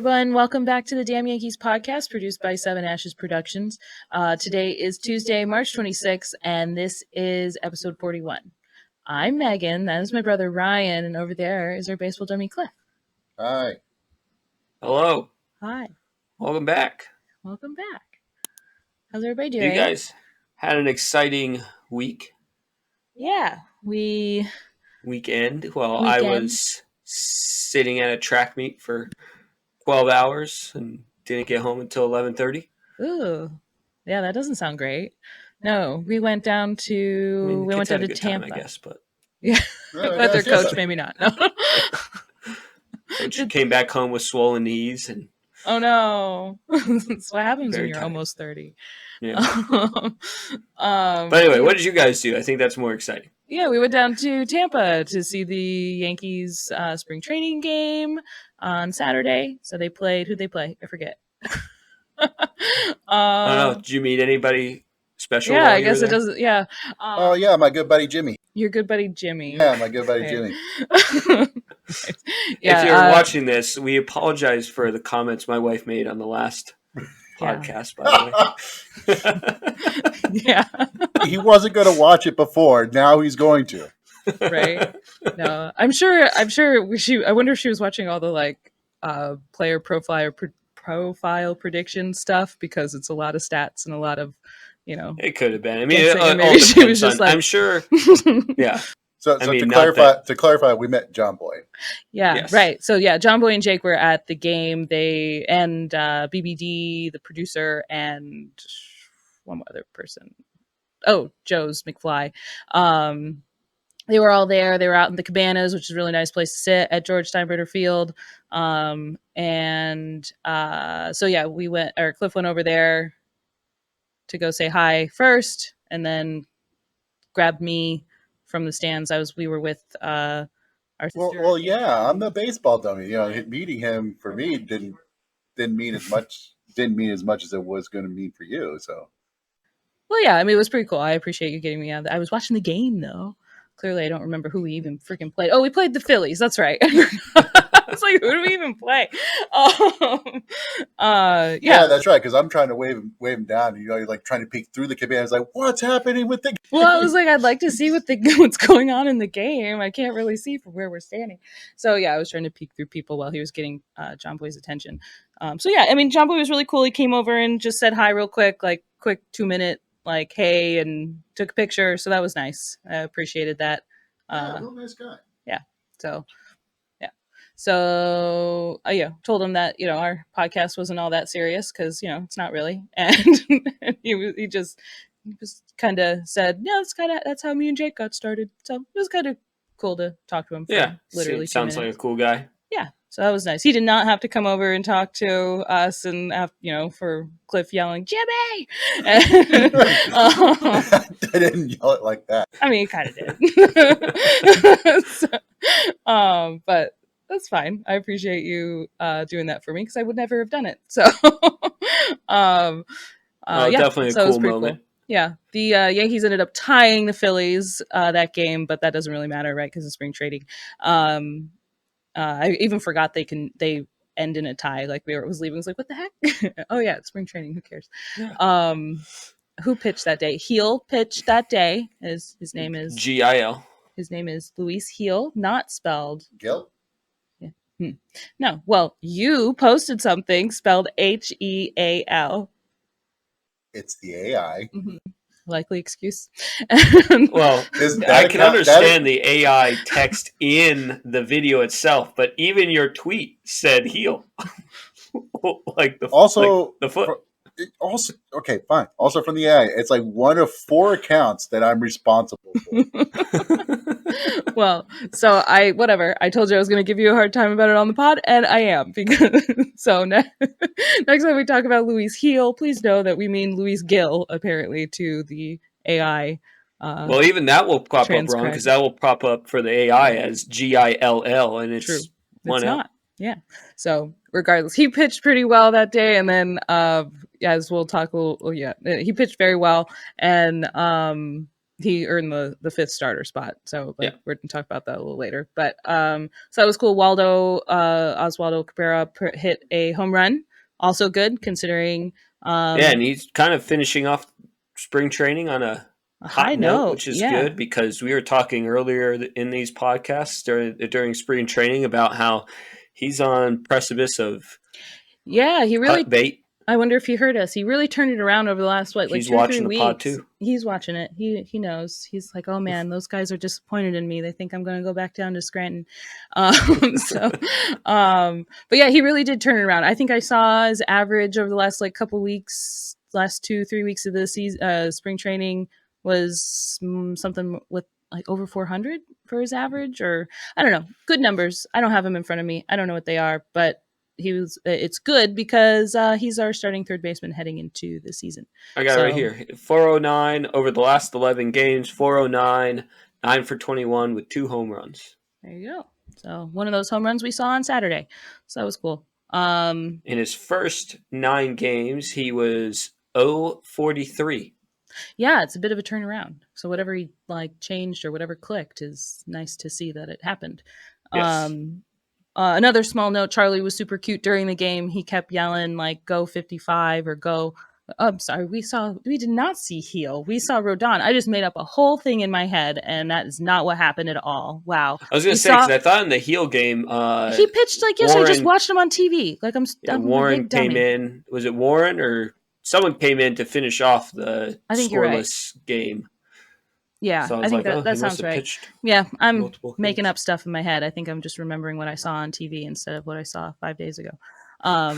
everyone. Welcome back to the Damn Yankees podcast produced by Seven Ashes Productions. Today is Tuesday, March 26th, and this is episode 41. I'm Megan. That is my brother Ryan, and over there is our baseball dummy Cliff. Hi. Hello. Hi. Welcome back. Welcome back. How's everybody doing? You guys had an exciting week. Yeah, Weekend. Well, I was sitting at a track meet for 12 hours and didn't get home until 11:30. Ooh. Yeah, that doesn't sound great. No, we went down to Tampa, time, I guess, but yeah, with their coach, maybe not. No. Coach came back home with swollen knees and oh no, that's what happens when you're tired. Almost 30. Yeah. But anyway, what did you guys do? I think that's more exciting. Yeah, we went down to Tampa to see the Yankees spring training game on Saturday. So they played. Who'd they play? I forget. I don't know. Did you meet anybody special? Yeah, I guess it doesn't. Yeah. Oh yeah, my good buddy Jimmy. Your good buddy Jimmy. Yeah, my good buddy Jimmy. Yeah, if you're watching this, we apologize for the comments my wife made on the last podcast, by the way. Yeah. He wasn't going to watch it before. Now he's going to. Right. No, I'm sure I wonder if she was watching all the player profile prediction stuff, because it's a lot of stats and a lot of, It could have been. I mean, maybe she was just I'm sure. Yeah. So to clarify, we met Jomboy. Yeah, yes. Right. So yeah, Jomboy and Jake were at the game. They and BBD, the producer, and one other person. Oh, Joe's McFly. They were all there. They were out in the Cabanas, which is a really nice place to sit at George Steinbrenner Field. So yeah, Cliff went over there to go say hi first, and then grabbed me from the stands. We were with our sister. Well, yeah, I'm the baseball dummy. Meeting him for me didn't mean as much as it was going to mean for you. So, well, yeah, I mean, it was pretty cool. I appreciate you getting me out. I was watching the game though. Clearly, I don't remember who we even freaking played. Oh, we played the Phillies. That's right. It's like, who do we even play? Yeah, that's right. Because I'm trying to wave him down. And, you're like trying to peek through the cabana. It's like, what's happening with the game? Well, I was like, I'd like to see what's going on in the game. I can't really see from where we're standing. So yeah, I was trying to peek through people while he was getting Jomboy's attention. So yeah, I mean, Jomboy was really cool. He came over and just said hi real quick, 2-minute. Hey, and took a picture, so that was nice. I appreciated that. Real nice guy. Yeah. So told him that our podcast wasn't all that serious, because it's not really, and he just kind of said, yeah, that's how me and Jake got started. So it was kind of cool to talk to him. For literally sounds 2 minutes. Like a cool guy. Yeah. So that was nice. He did not have to come over and talk to us, and for Cliff yelling Jimmy. I didn't yell it like that. I mean, he kind of did. But that's fine. I appreciate you doing that for me, because I would never have done it. So, definitely a cool moment. Cool. Yeah, the Yankees ended up tying the Phillies that game, but that doesn't really matter, right? Because of spring trading. I even forgot they end in a tie. Like, we was leaving, I was like, what the heck? Oh yeah, it's spring training. Who cares? Yeah. Who pitched that day? Heel pitched that day. His name is Gil. His name is Luis Heel, not spelled Gil. Yeah. No. Well, you posted something spelled Heal. It's the AI. Mm-hmm. Likely excuse. Well, I can understand the AI text in the video itself, but even your tweet said heel. The foot. Also, okay, fine. Also from the AI, it's like one of 4 accounts that I'm responsible for. Well, so I told you I was going to give you a hard time about it on the pod, and I am, because so next time we talk about Luis Heel, please know that we mean Luis Gil, apparently, to the AI. Well, even that will pop up wrong, because that will pop up for the AI as Gill, and it's true. One it's L. Not. Yeah. So regardless, he pitched pretty well that day, and then as we'll talk he pitched very well, and he earned the fifth starter spot. So like we're gonna talk about that a little later. But so that was cool. Oswaldo Cabrera hit a home run. Also good considering. And he's kind of finishing off spring training on a hot note, which is good because we were talking earlier in these podcasts during spring training about how he's on precipice of he really bait. I wonder if he heard us. He really turned it around over the last like 2 or 3 weeks. Pod too. He's watching it. He knows. He's like, oh man, those guys are disappointed in me. They think I'm going to go back down to Scranton. But yeah, he really did turn it around. I think I saw his average over the last like couple weeks, last 2-3 weeks of the season, spring training was something with like over 400 for his average, or I don't know. Good numbers. I don't have them in front of me. I don't know what they are, but it's good because he's our starting third baseman heading into the season. I got it right here. 409 over the last 11 games, 409, 9 for 21 with 2 home runs. There you go. So one of those home runs we saw on Saturday. So that was cool. In his first 9 games, he was 0-43. Yeah, it's a bit of a turnaround. So whatever he like changed or whatever clicked is nice to see that it happened. Yes. Another small note, Charlie was super cute during the game. He kept yelling like go 55 or go. I'm sorry, we did not see heel. We saw Rodon. I just made up a whole thing in my head, and that is not what happened at all. Wow. I was going to say, because I thought in the heel game... he pitched like yesterday. I just watched him on TV. Like I'm Warren came in. Was it Warren or someone came in to finish off the scoreless game? Yeah, so I think that sounds right. Yeah, I'm making up stuff in my head. I think I'm just remembering what I saw on TV instead of what I saw 5 days ago. Well,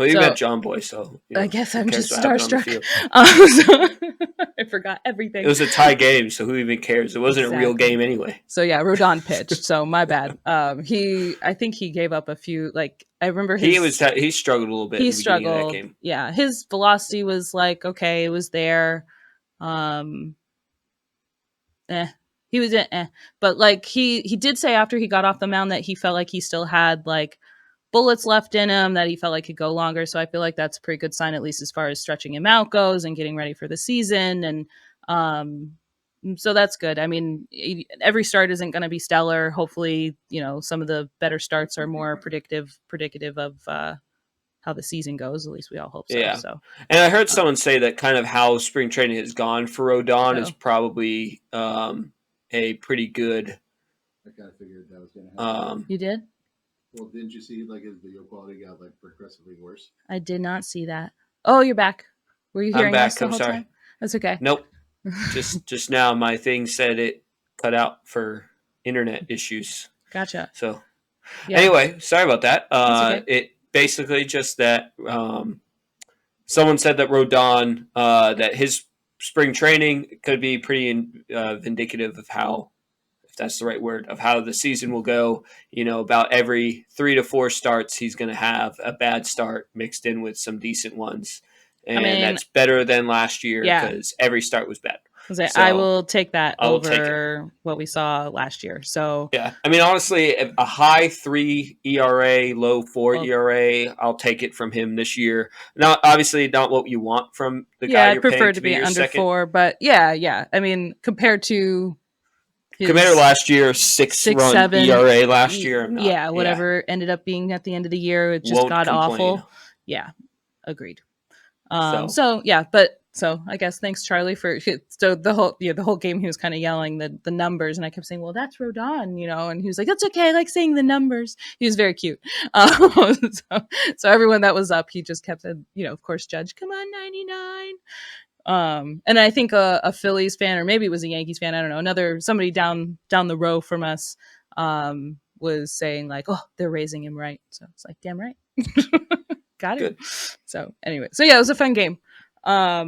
you met Jomboy, so I guess I'm just starstruck. I forgot everything. It was a tie game, so who even cares? It wasn't a real game anyway. So yeah, Rodon pitched. So my bad. I think he gave up a few. Like I remember he struggled a little bit. He struggled. That game. Yeah, his velocity was like okay, it was there. He was but like he did say after he got off the mound that he felt like he still had like bullets left in him, that he felt like he could go longer. So I feel like that's a pretty good sign, at least as far as stretching him out goes and getting ready for the season. And so that's good. I mean, every start isn't going to be stellar. Hopefully, some of the better starts are more predictive of how the season goes. At least we all hope so. Yeah. So, and I heard someone say that kind of how spring training has gone for Rodon is probably a pretty good. I kind of figured that was going to happen. You did? Well, didn't you see like his video quality got like progressively worse? I did not see that. Oh, you're back. Were you hearing us the whole sorry. time? That's okay. Nope. just now my thing said it cut out for internet issues. Gotcha. So anyway, sorry about that. Okay. It basically just that someone said that Rodon that his spring training could be pretty vindicative of how, if that's the right word, of how the season will go. About every 3 to 4 starts, he's going to have a bad start mixed in with some decent ones. And that's better than last year because every start was bad. I will take that over what we saw last year. So yeah, I mean, honestly, a high 3 ERA, low 4 ERA, I'll take it from him this year. Not obviously not what you want from the guy you're paying. Yeah, I'd prefer to be under second. 4, but yeah. I mean, compared to last year, 6-run 7 ERA last year. Whatever ended up being at the end of the year, it just got awful. Yeah, agreed. So I guess thanks Charlie for the whole game he was kind of yelling the numbers, and I kept saying, well, that's Rodon, and he was like, that's okay, I like saying the numbers. He was very cute. So everyone that was up, he just kept saying, of course, Judge, come on, 99. And I think a Phillies fan, or maybe it was a Yankees fan, I don't know, somebody down the row from us was saying like, oh, they're raising him right. So it's like, damn right. Got it. Good. So anyway, it was a fun game. But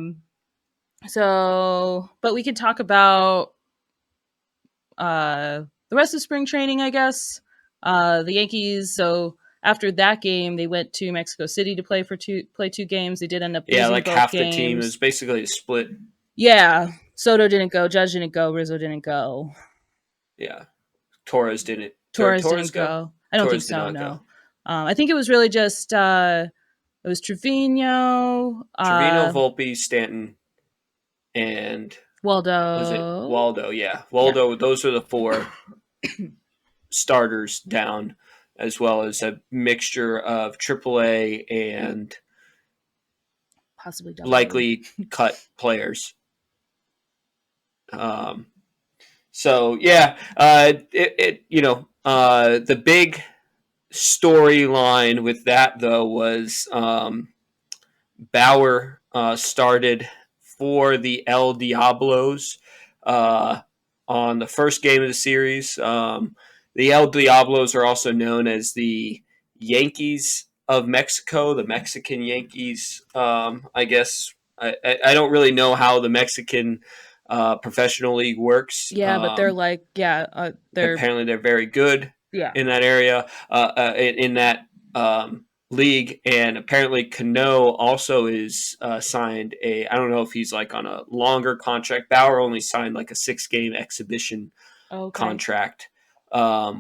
we could talk about the rest of spring training, I guess. The Yankees. So after that game, they went to Mexico City to play 2 games. They did end up losing like both half games. The team. It was basically a split. Yeah, Soto didn't go, Judge didn't go, Rizzo didn't go. Yeah, Torres didn't. Torres didn't go. I don't think so. No. I think it was really just. It was Trevino, Volpe, Stanton, and Was it Waldo. Waldo? Yeah, Waldo. Those are the 4 starters down, as well as a mixture of AAA and Possibly double A. likely cut players. So yeah, the big storyline with that though was Bauer started for the El Diablos on the first game of the series. The El Diablos are also known as the Yankees of Mexico, the Mexican Yankees. I guess I don't really know how the Mexican professional league works. Yeah, but they're like, Apparently, they're very good in that area, in that league, and apparently Cano also is signed I don't know if he's like on a longer contract. Bauer only signed like a 6-game exhibition contract,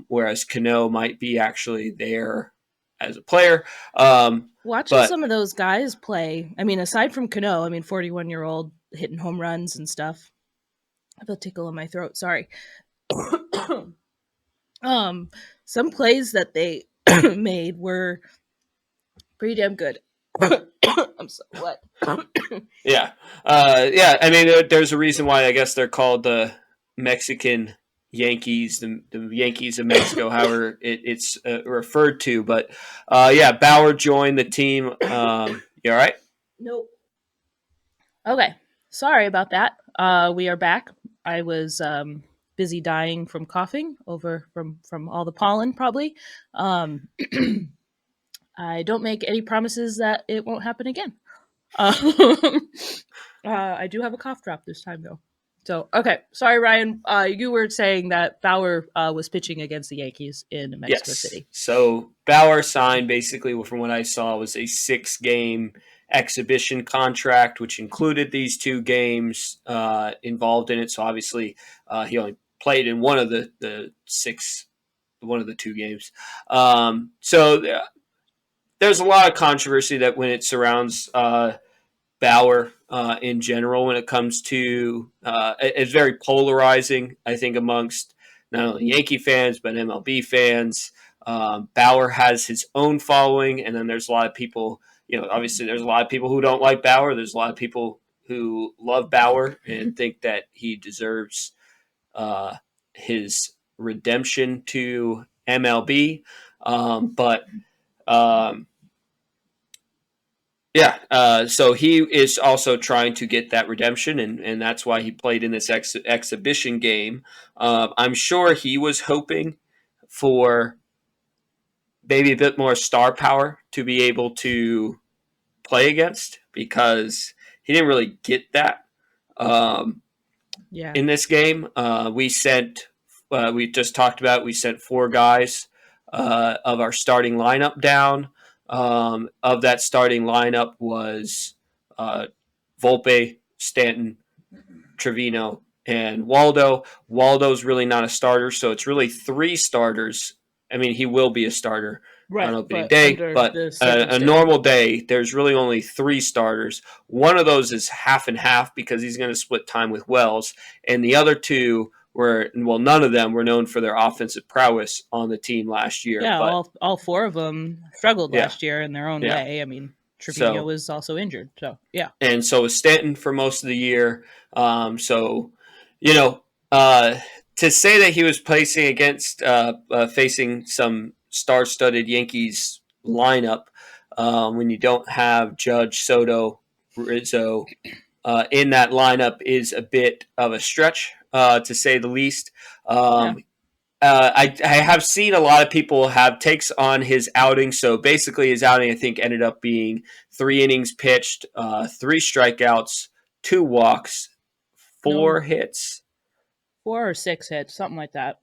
whereas Cano might be actually there as a player. Watching some of those guys play, I mean, aside from Cano, 41-year-old hitting home runs and stuff. I have a tickle in my throat, sorry. Some plays that they made were pretty damn good. I'm so what? Yeah. There's a reason why I guess they're called the Mexican Yankees, the Yankees of Mexico, however it's referred to. But Bauer joined the team. You all right? Nope. Okay. Sorry about that. We are back. I was busy dying from coughing from all the pollen, probably. I don't make any promises that it won't happen again. I do have a cough drop this time, though. So, okay. Sorry, Ryan. You were saying that Bauer was pitching against the Yankees in Mexico City. So Bauer signed, basically, from what I saw, was a 6-game exhibition contract, which included these 2 games involved in it. So obviously, he only played in one of the 2 games. There's a lot of controversy that when it surrounds Bauer in general when it comes to it's very polarizing, I think, amongst not only Yankee fans but MLB fans. Bauer has his own following, and then there's a lot of people, obviously there's a lot of people who don't like Bauer. There's a lot of people who love Bauer and think that he deserves his redemption to MLB. So he is also trying to get that redemption, and that's why he played in this exhibition game. I'm sure he was hoping for maybe a bit more star power to be able to play against, because he didn't really get that in this game. We just talked about, we sent 4 guys of our starting lineup down. Of that starting lineup was Volpe, Stanton, Trevino, and Waldo. Waldo's really not a starter, so it's really 3 starters. I mean, he will be a starter on opening day, but a normal day, there's really only 3 starters. One of those is half and half because he's going to split time with Wells, and the other 2 none of them were known for their offensive prowess on the team last year. Yeah, but all 4 of them struggled last year in their own way. I mean, Trevino was also injured, so yeah. And so was Stanton for most of the year. To say that he was placing against facing some star-studded Yankees lineup when you don't have Judge, Soto, Rizzo in that lineup is a bit of a stretch, to say the least. I have seen a lot of people have takes on his outing. So basically, his outing, I think, ended up being 3 innings pitched, 3 strikeouts, 2 walks, 4 hits. 4 or 6 hits, something like that.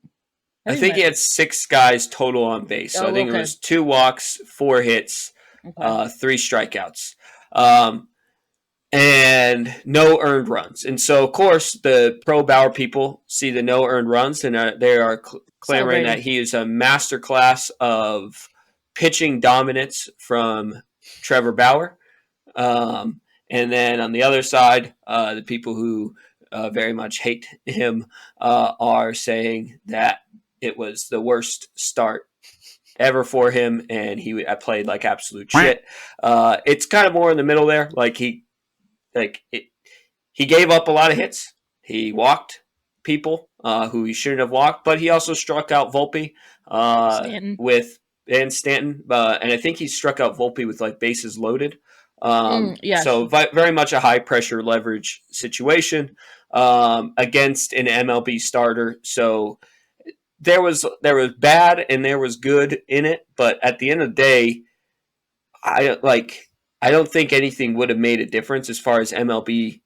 I think he had 6 guys total on base. So I think it was 2 walks, 4 hits, 3 strikeouts. And no earned runs. And so, of course, the pro Bauer people see the no earned runs, and they are clamoring that he is a masterclass of pitching dominance from Trevor Bauer. And then on the other side, the people who very much hate him are saying that it was the worst start ever for him, and he played like absolute shit. It's kind of more in the middle there. He gave up a lot of hits. He walked people who he shouldn't have walked, but he also struck out Volpe Stanton. and Stanton, and I think he struck out Volpe with like bases loaded. Yes. So very much a high pressure leverage situation against an MLB starter. So there was bad and there was good in it, but at the end of the day, I don't think anything would have made a difference as far as MLB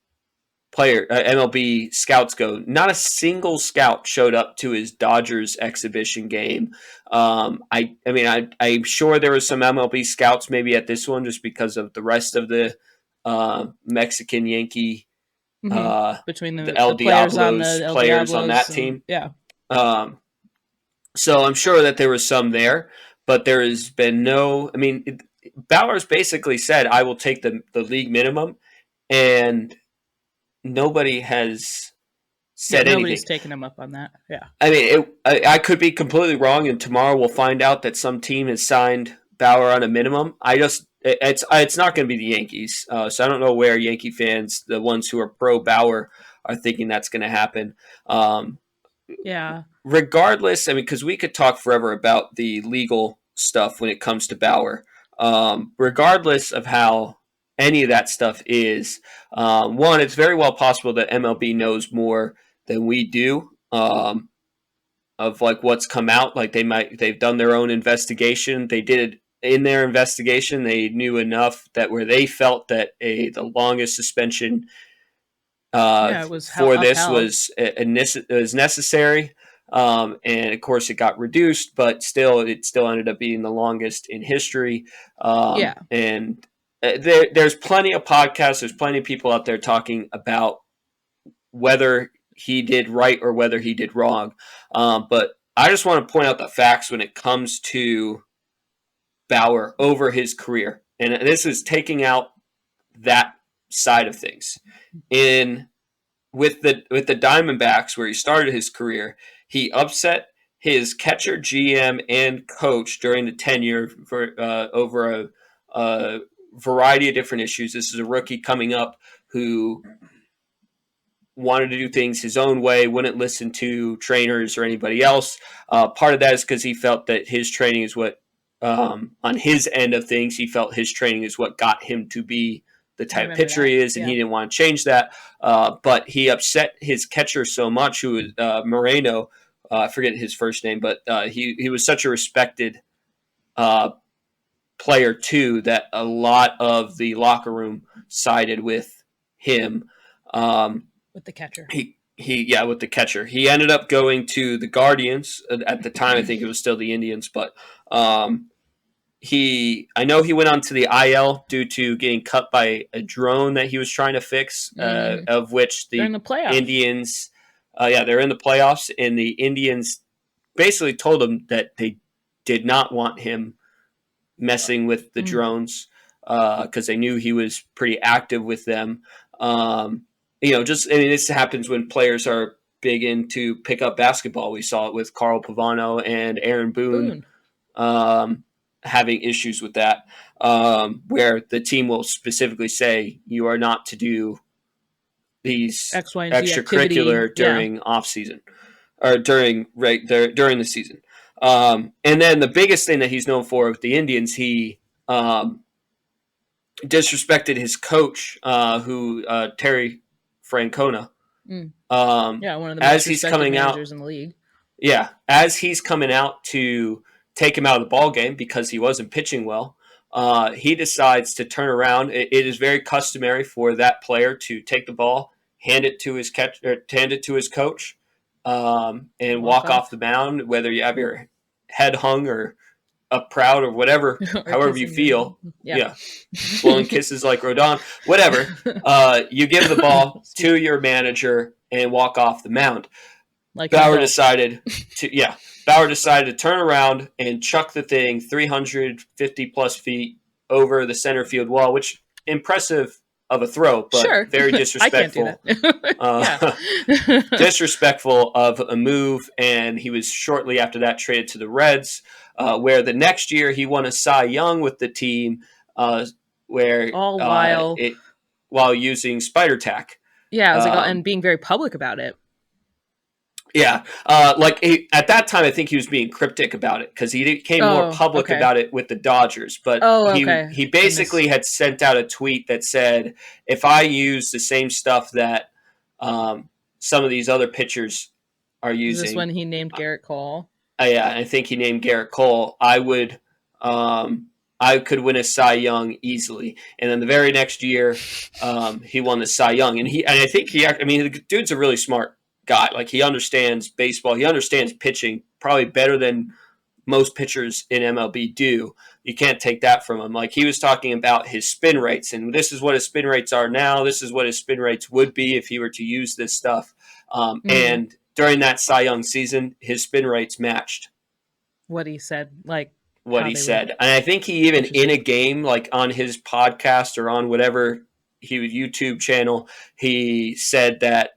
scouts go. Not a single scout showed up to his Dodgers exhibition game. I'm sure there was some MLB scouts maybe at this one just because of the rest of the Mexican Yankee between the El players Diablos players on that team. Yeah. So I'm sure that there was some there, but there has been no. I mean, Bauer's basically said, "I will take the league minimum," and nobody has said anything. Nobody's taken him up on that. Yeah. I mean, I could be completely wrong, and tomorrow we'll find out that some team has signed Bauer on a minimum. It's not going to be the Yankees, so I don't know where Yankee fans, the ones who are pro Bauer, are thinking that's going to happen. Yeah. Regardless, I mean, because we could talk forever about the legal stuff when it comes to Bauer. Regardless of how any of that stuff is, one, it's very well possible that MLB knows more than we do of like what's come out. Like they've done their own investigation. They did in their investigation. They knew enough that where they felt that the longest suspension for this was necessary. And of course it got reduced, but it still ended up being the longest in history. And there's plenty of podcasts. There's plenty of people out there talking about whether he did right or whether he did wrong. But I just want to point out the facts when it comes to Bauer over his career. And this is taking out that side of things. With the Diamondbacks, where he started his career, he upset his catcher, GM, and coach during the tenure over a variety of different issues. This is a rookie coming up who wanted to do things his own way, wouldn't listen to trainers or anybody else. Part of that is because he felt that his training is what, on his end of things, he felt his training is what got him to be the type of pitcher he is, and he didn't want to change that. But he upset his catcher so much, who was Moreno. I forget his first name, but he was such a respected player too that a lot of the locker room sided with him. With the catcher. With the catcher. He ended up going to the Guardians at the time. I think it was still the Indians, but I know he went on to the IL due to getting cut by a drone that he was trying to fix, of which the Indians, they're in the playoffs, and the Indians basically told him that they did not want him messing with the drones because they knew he was pretty active with them. This happens when players are big into pickup basketball. We saw it with Carl Pavano and Aaron Boone. Having issues with that, where the team will specifically say you are not to do these X, Y, and Z extracurricular during off season or during the season. And then the biggest thing that he's known for with the Indians, he disrespected his coach, Terry Francona. One of the most respected managers in the league. Yeah, as he's coming out to take him out of the ball game because he wasn't pitching well, he decides to turn around. It is very customary for that player to take the ball, hand it to his coach, and walk off the mound, whether you have your head hung or up proud or whatever, however you feel. Yeah. Blowing kisses like Rodon, whatever. You give the ball to your manager and walk off the mound. Bauer decided to turn around and chuck the thing 350 plus feet over the center field wall, which impressive of a throw, but Sure. very I can't do disrespectful. that. Disrespectful of a move, and he was shortly after that traded to the Reds, where the next year he won a Cy Young with the team, where All while, while using spider tack. yeah, I was like, and being very public about it. Yeah, at that time, I think he was being cryptic about it because he became more public about it with the Dodgers. But he basically had sent out a tweet that said, "If I use the same stuff that some of these other pitchers are using," is this when he named Garrett Cole? Yeah, I think he named Garrett Cole. I could win a Cy Young easily. And then the very next year, he won the Cy Young, and I think the dude's a really smart guy. Like, he understands baseball. He understands pitching probably better than most pitchers in MLB do. You can't take that from him. Like, he was talking about his spin rates, and this is what his spin rates are now. This is what his spin rates would be if he were to use this stuff. And during that Cy Young season, his spin rates matched what he said. Like, what he said. And I think he even in a game, like on his podcast or on whatever YouTube channel, he said that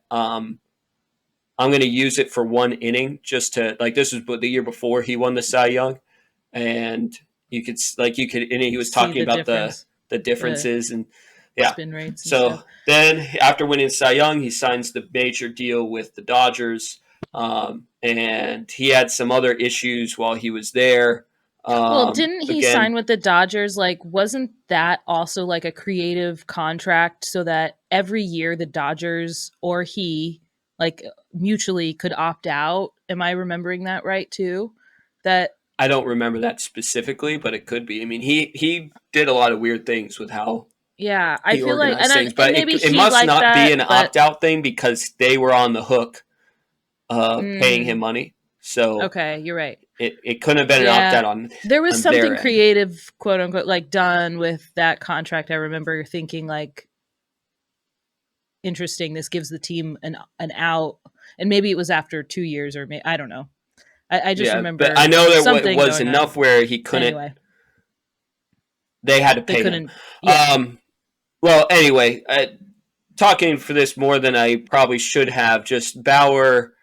I'm going to use it for one inning just to, like, this was the year before he won the Cy Young. And he was talking about the differences and spin rates. So then after winning Cy Young, he signs the major deal with the Dodgers. And he had some other issues while he was there. Well, didn't he sign with the Dodgers? Like, wasn't that also like a creative contract so that every year the Dodgers or he like mutually could opt out? Am I remembering that right too? That I don't remember that specifically, but it could be. I mean, he did a lot of weird things with how I feel like things, but it must not be an opt-out thing because they were on the hook paying him money. So okay, you're right. It couldn't have been an opt-out on. There was something creative, quote unquote, like done with that contract. I remember thinking like, interesting. This gives the team an out, and maybe it was after 2 years, or I don't know. I just remember. But I know there was enough where he couldn't. Anyway. They had to pay him. Well, anyway, talking for this more than I probably should have. Just Bauer.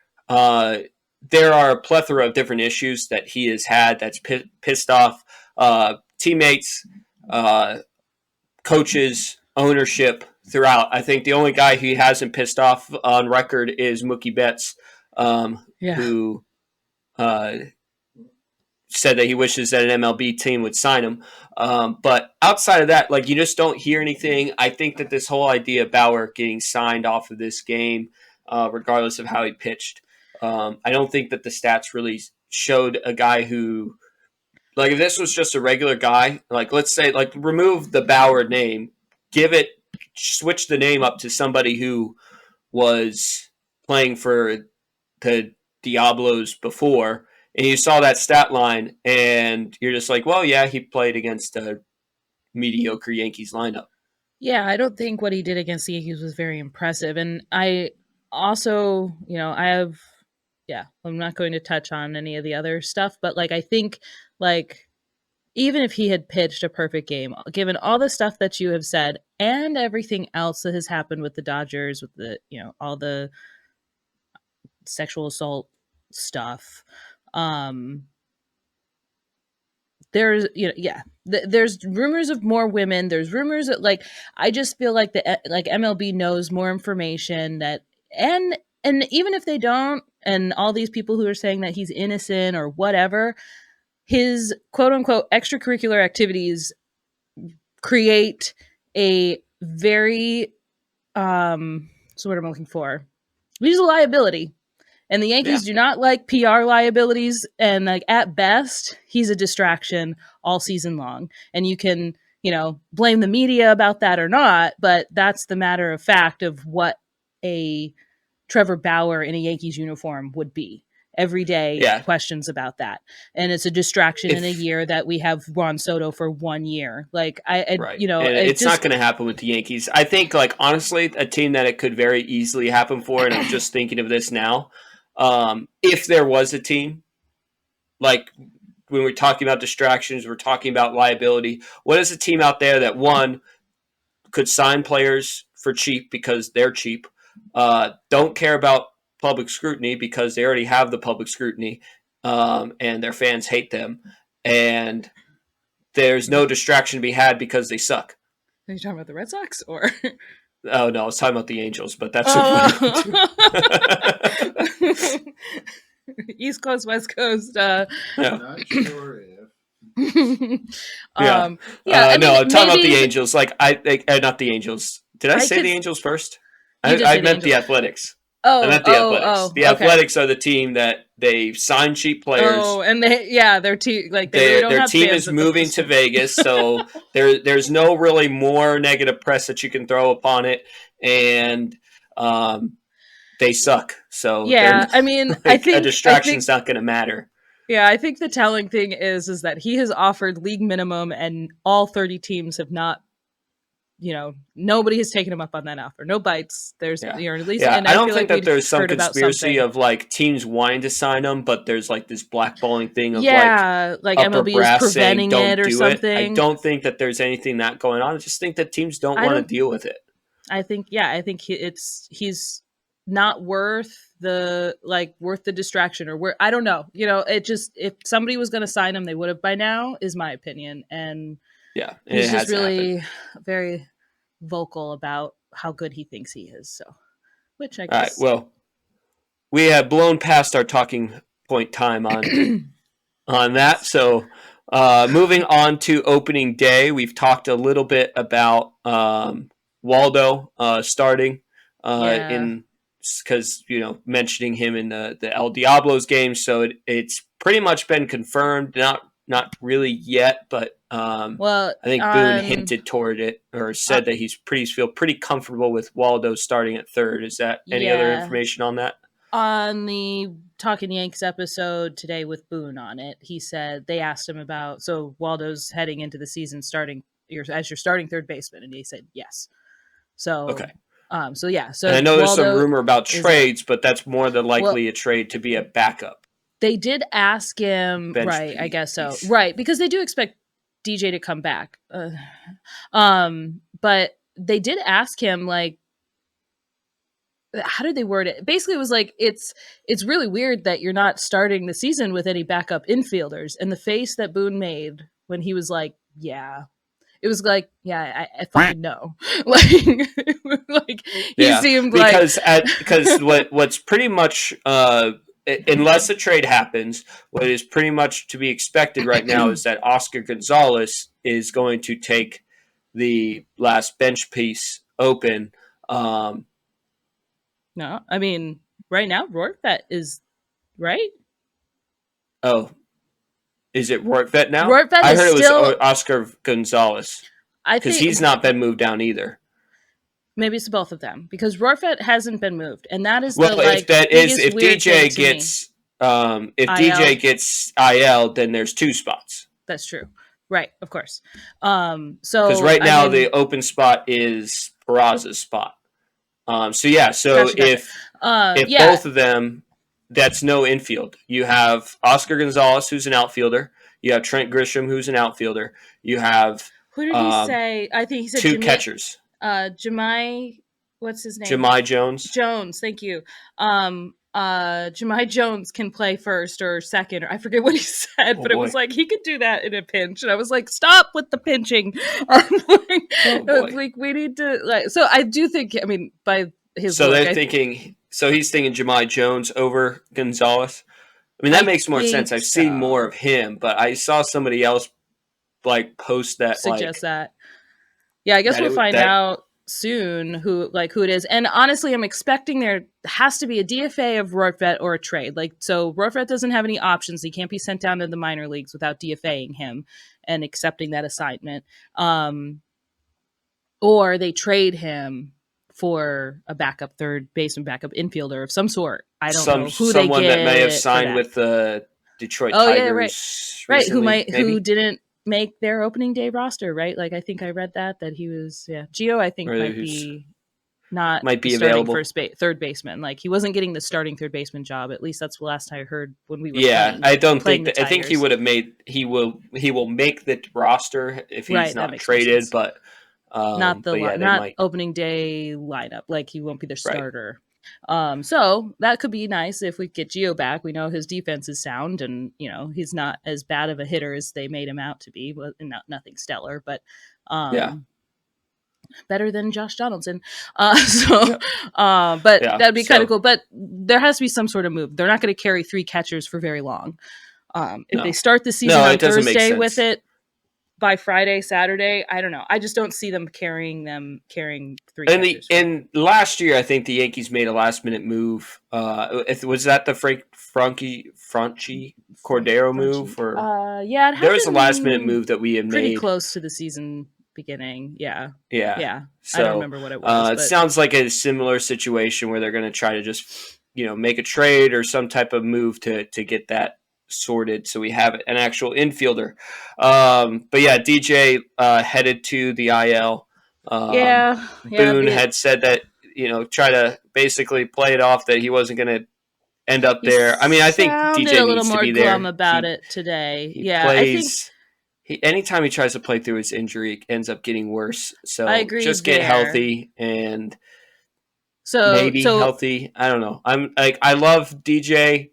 There are a plethora of different issues that he has had that's pissed off teammates, coaches, ownership throughout. I think the only guy he hasn't pissed off on record is Mookie Betts, who said that he wishes that an MLB team would sign him. But outside of that, like, you just don't hear anything. I think that this whole idea of Bauer getting signed off of this game, regardless of how he pitched, I don't think that the stats really showed a guy who, like, if this was just a regular guy, like, let's say, like, remove the Bauer name, switch the name up to somebody who was playing for the Diablos before, and you saw that stat line, and you're just like, well, yeah, he played against a mediocre Yankees lineup. Yeah, I don't think what he did against the Yankees was very impressive. And I also, I'm not going to touch on any of the other stuff, but like, I think like, even if he had pitched a perfect game, given all the stuff that you have said and everything else that has happened with the Dodgers, with the, all the sexual assault stuff, there's, there's rumors of more women. There's rumors that, like, I just feel like MLB knows more information that, and even if they don't, and all these people who are saying that he's innocent or whatever, his quote unquote extracurricular activities create a very, so what I'm looking for, he's a liability. And the Yankees do not like PR liabilities. And like, at best, he's a distraction all season long. And you can, blame the media about that or not, but that's the matter of fact of what a Trevor Bauer in a Yankees uniform would be. Every day, questions about that. And it's a distraction in a year that we have Juan Soto for 1 year. Like, it's not going to happen with the Yankees. I think, like, honestly, a team that it could very easily happen for, and I'm just thinking of this now, if there was a team, like, when we're talking about distractions, we're talking about liability, what is a team out there that, one, could sign players for cheap because they're cheap, don't care about public scrutiny because they already have the public scrutiny, and their fans hate them, and there's no distraction to be had because they suck. Are you talking about the Red Sox or? Oh no, I was talking about the Angels, but that's East Coast, West Coast. yeah. Not sure if. Yeah. Yeah. No, I'm talking about the maybe Angels. Like not the Angels. Did I say could- the Angels first? You did I say the meant the Angels. Athletics. Oh, I meant the Athletics. The okay. Athletics are the team that they sign cheap players. Oh, and their team like they really don't Their have team fans is moving to Vegas, so there's no really more negative press that you can throw upon it, and they suck. So yeah, I mean, like, I think a distraction's not going to matter. Yeah, I think the telling thing is that he has offered league minimum, and all 30 teams have not. Nobody has taken him up on that offer. No bites. There's at least. Yeah, And I don't feel think like that there's some heard about conspiracy something. of like teams wanting to sign him, but there's like this blackballing thing of like upper MLB is brass preventing saying, it or don't do something. it. I don't think that there's anything that going on. I just think that teams don't want to deal with it. I think he's not worth the distraction or I don't know. It just, if somebody was going to sign him, they would have by now, is my opinion. And yeah, he's just really very vocal about how good he thinks he is. So, which I guess. All right. Well, we have blown past our talking point time on that. So, moving on to opening day, we've talked a little bit about Waldo starting in because mentioning him in the El Diablos game. So it's pretty much been confirmed. Not really yet, but I think Boone hinted toward it or said that he's feel pretty comfortable with Waldo starting at third. Is that any other information on that? On the Talking Yanks episode today with Boone on it, he said they asked him about, so Waldo's heading into the season starting as your starting third baseman, and he said yes. So okay. So and I know there's some rumor about trades, but that's more than likely a trade to be a backup. They did ask him, right? I guess so, right? Because they do expect DJ to come back. But they did ask him, like, how did they word it? Basically, it was like it's really weird that you're not starting the season with any backup infielders. And the face that Boone made when he was like, "Yeah." It was like, yeah, I fucking know. He seemed because what's pretty much unless a trade happens, what is pretty much to be expected right now is that Oscar Gonzalez is going to take the last bench piece open. No, I mean right now Rortvedt is right. Oh. Is it Rortvedt now? Rortvedt I heard it was Oscar Gonzalez. Because he's not been moved down either. Maybe it's both of them. Because Rortvedt hasn't been moved. And that is if DJ gets IL, then there's two spots. That's true. Right, of course. Because right now the open spot is Peraza's spot. If both of them, that's no infield. You have Oscar Gonzalez, who's an outfielder. You have Trent Grisham, who's an outfielder. You have who did he say? I think he said two catchers. Jemai, what's his name? Jemai Jones. Jones, thank you. Jemai Jones can play first or second, or I forget what he said, but it was like he could do that in a pinch, and I was like, "Stop with the pinching!" We need to So I do think. I mean, by his they're thinking. So he's thinking Jemai Jones over Gonzalez. I mean, that makes more sense. I've seen more of him, but I saw somebody else post that suggest that. Yeah, I guess we'll find out soon who it is. And honestly, I'm expecting there has to be a DFA of Rortvedt or a trade. So Rortvedt doesn't have any options. He can't be sent down to the minor leagues without DFAing him and accepting that assignment. Or they trade him for a backup third baseman, backup infielder of some sort. I don't know who they get. Someone that may have signed with the Detroit Tigers. Right. Who didn't make their opening day roster, right? I think I read that he was, Gio, I think might be available first third baseman. He wasn't getting the starting third baseman job. At least that's the last I heard when we were I don't think that, I think he would have made, he will make the roster if he's not traded, but But yeah, they not might. opening day lineup. Like he won't be their Right. starter. So that could be nice if we get Gio back. We know his defense is sound, and he's not as bad of a hitter as they made him out to be. But nothing stellar, but Yeah. better than Josh Donaldson. But Yeah. that'd be kind of So cool. But there has to be some sort of move. They're not going to carry 3 catchers for very long. If they start the season on it doesn't make Thursday with sense. it, by Friday, Saturday, I don't know. I just don't see them carrying 3 catchers. And last year, I think the Yankees made a last minute move. Was that the Franchi Cordero move, or Yeah, it there was a happened last minute move that we had pretty made? close to the season beginning. Yeah. Yeah. I don't remember what it was. It But sounds like a similar situation where they're going to try to just make a trade or some type of move to get that sorted, so we have an actual infielder. But yeah, DJ headed to the IL. Boone had said that try to basically play it off that he wasn't going to end up there. I mean, I think sounded DJ a little needs to more be glum there. about it today. He Yeah, I think plays. Anytime he tries to play through his injury, it ends up getting worse. So I agree just get there. healthy and maybe healthy. I don't know. I love DJ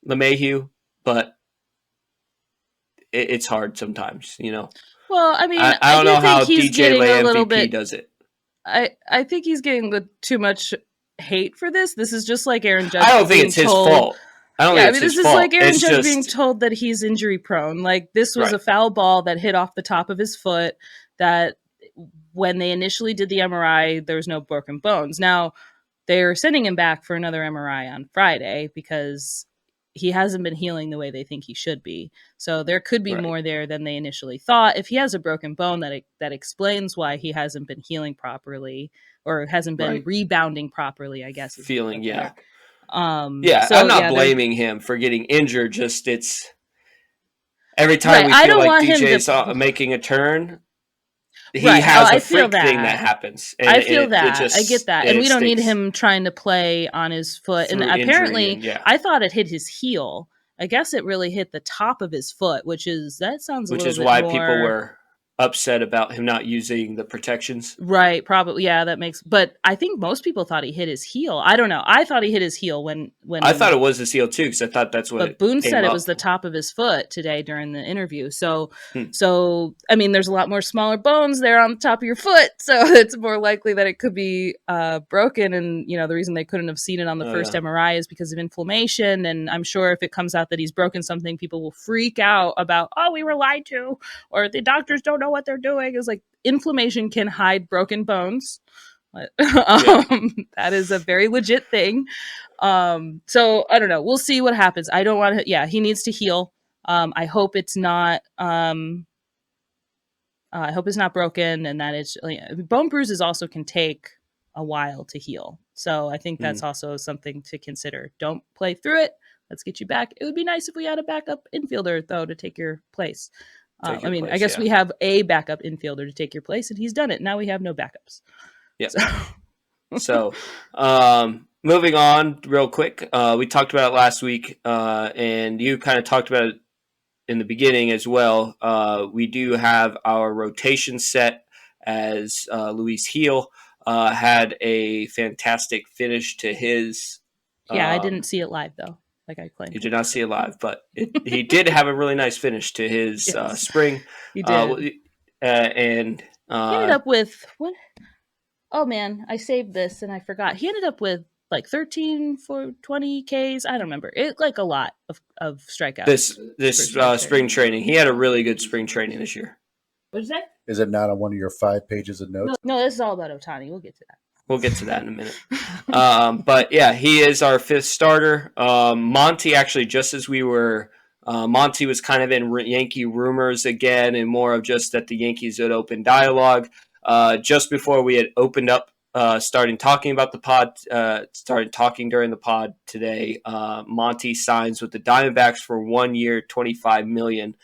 LeMahieu, but it's hard sometimes, Well, I mean, I don't know how he's DJ getting Lay a little MVP bit. does it. I think he's getting too much hate for this. This is just like Aaron Judge. I don't think it's his fault. This is like Aaron Judge being told that he's injury prone. Like this was a foul ball that hit off the top of his foot. That when they initially did the MRI, there was no broken bones. Now they're sending him back for another MRI on Friday because he hasn't been healing the way they think he should be. So there could be more there than they initially thought. If he has a broken bone, that explains why he hasn't been healing properly or hasn't been rebounding properly, I guess. Feeling, yeah. I'm not blaming him for getting injured. Just it's every time we feel like DJ's making a turn, he has a freak thing that happens. And I feel that. I get that. And we don't need him trying to play on his foot. And apparently, I thought it hit his heel. I guess it really hit the top of his foot, which is why people were upset about him not using the protections. Right, probably. Yeah, but I think most people thought he hit his heel. I don't know. I thought he hit his heel when I thought it was his heel too, because I thought that's what. But Boone said it was the top of his foot today during the interview. So I mean, there's a lot more smaller bones there on the top of your foot, so it's more likely that it could be broken. And the reason they couldn't have seen it on the first MRI is because of inflammation. And I'm sure if it comes out that he's broken something, people will freak out about, oh, we were lied to, or the doctors don't know what they're doing. It's like inflammation can hide broken bones. That is a very legit thing. So I don't know. We'll see what happens. I don't want to. Yeah, he needs to heal. I hope it's not. I hope it's not broken, and that it's bone bruises also can take a while to heal. So I think that's also something to consider. Don't play through it. Let's get you back. It would be nice if we had a backup infielder though to take your place. I guess we have a backup infielder to take your place, and he's done it. Now we have no backups. Yeah. So, moving on real quick, we talked about it last week, and you kind of talked about it in the beginning as well. We do have our rotation set as Luis Gil had a fantastic finish to his. I didn't see it live though. Like I claimed. You did not see it live, but he did have a really nice finish to his spring. He did. And he ended up with what? Oh man, I saved this and I forgot. He ended up with like 13 for 20 Ks. I don't remember. It like a lot of strikeouts. This spring training. He had a really good spring training this year. What is that? Is it not on one of your 5 pages of notes? No, this is all about Ohtani. We'll get to that. We'll get to that in a minute. But yeah, he is our 5th starter. Monty, actually, just as we were, Monty was kind of in Yankee rumors again, and more of just that the Yankees would open dialogue. Just before we had opened up, started talking about the pod, started talking during the pod today, Monty signs with the Diamondbacks for 1 year, $25 million.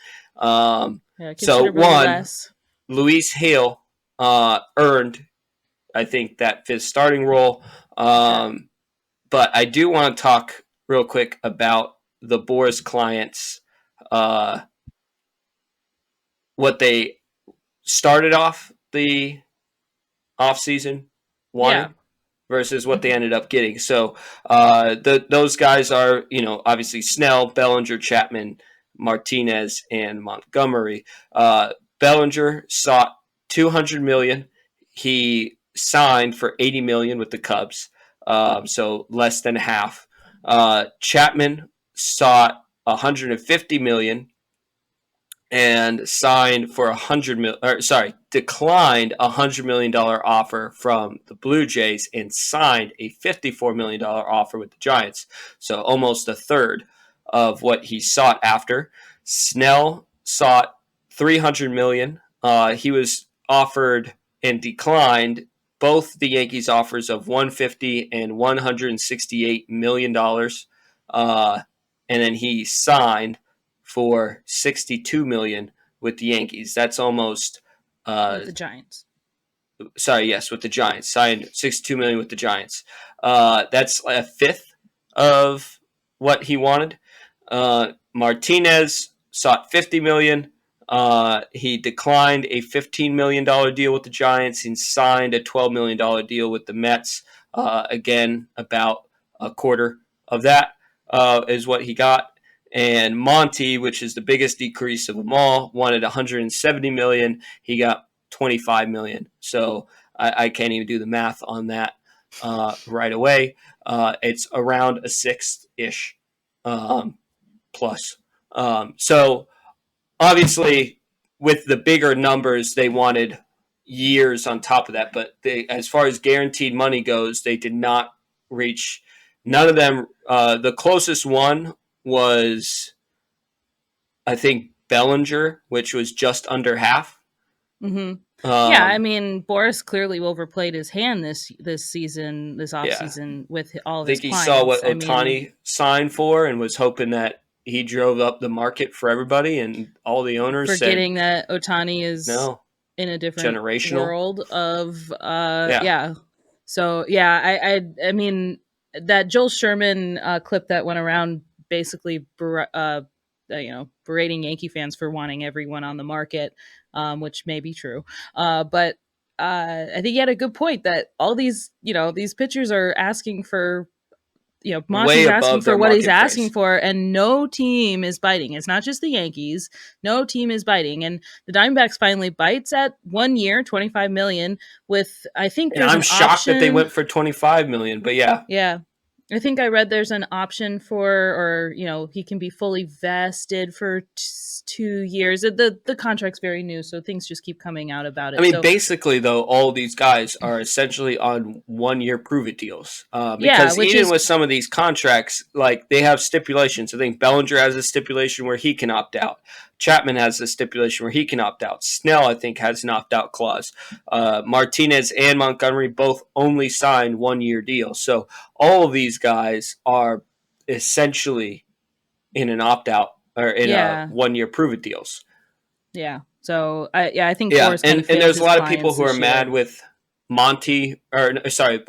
Luis Gil earned, I think, that 5th starting role. But I do want to talk real quick about the Boris clients, what they started off the offseason Yeah. wanted versus what they ended up getting. So those guys are, obviously Snell, Bellinger, Chapman, Martinez, and Montgomery. Bellinger sought $200 million. He signed for $80 million with the Cubs, so less than half. Chapman sought $150 million and signed for declined $100 million offer from the Blue Jays and signed a $54 million offer with the Giants. So almost a third of what he sought after. Snell sought $300 million. He was offered and declined both the Yankees' offers of $150 and $168 million. And then he signed for $62 million with the Yankees. That's almost With the Giants. with the Giants. Signed $62 million with the Giants. That's a fifth of what he wanted. Martinez sought $50 million. He declined a $15 million deal with the Giants and signed a $12 million deal with the Mets. Again, about a quarter of that is what he got. And Monty, which is the biggest decrease of them all, wanted $170 million. He got $25 million. So I can't even do the math on that right away. It's around a sixth-ish plus. So obviously, with the bigger numbers, they wanted years on top of that. But as far as guaranteed money goes, they did not reach. None of them. The closest one was, I think, Bellinger, which was just under half. Mm-hmm. Yeah, I mean, Boris clearly overplayed his hand this season, this offseason with all of his clients. I think he saw what Ohtani signed for and was hoping that he drove up the market for everybody, and all the owners forgetting that Ohtani is in a different world of So I mean, that Joel Sherman clip that went around basically berating Yankee fans for wanting everyone on the market, which may be true, but I think he had a good point that all these these pitchers are asking for, Monty's asking for what he's asking for, and no team is biting. It's not just the Yankees. No team is biting. And the Diamondbacks finally bites at 1 year, $25 million with, I think there's I'm shocked that they went for $25 million, but yeah. Yeah. I think I read there's an option for, or, he can be fully vested for 2 years. The contract's very new, so things just keep coming out about it. I mean, basically, though, all these guys are essentially on 1 year prove-it deals. Because even with some of these contracts, like, they have stipulations. I think Bellinger has a stipulation where he can opt out. Chapman has a stipulation where he can opt out. Snell, I think, has an opt-out clause. Martinez and Montgomery both only signed 1 year deals. So all of these guys are essentially in an opt-out or in a 1 year prove-it deals. Yeah. So I think and there's a lot of people who are mad with Monty, a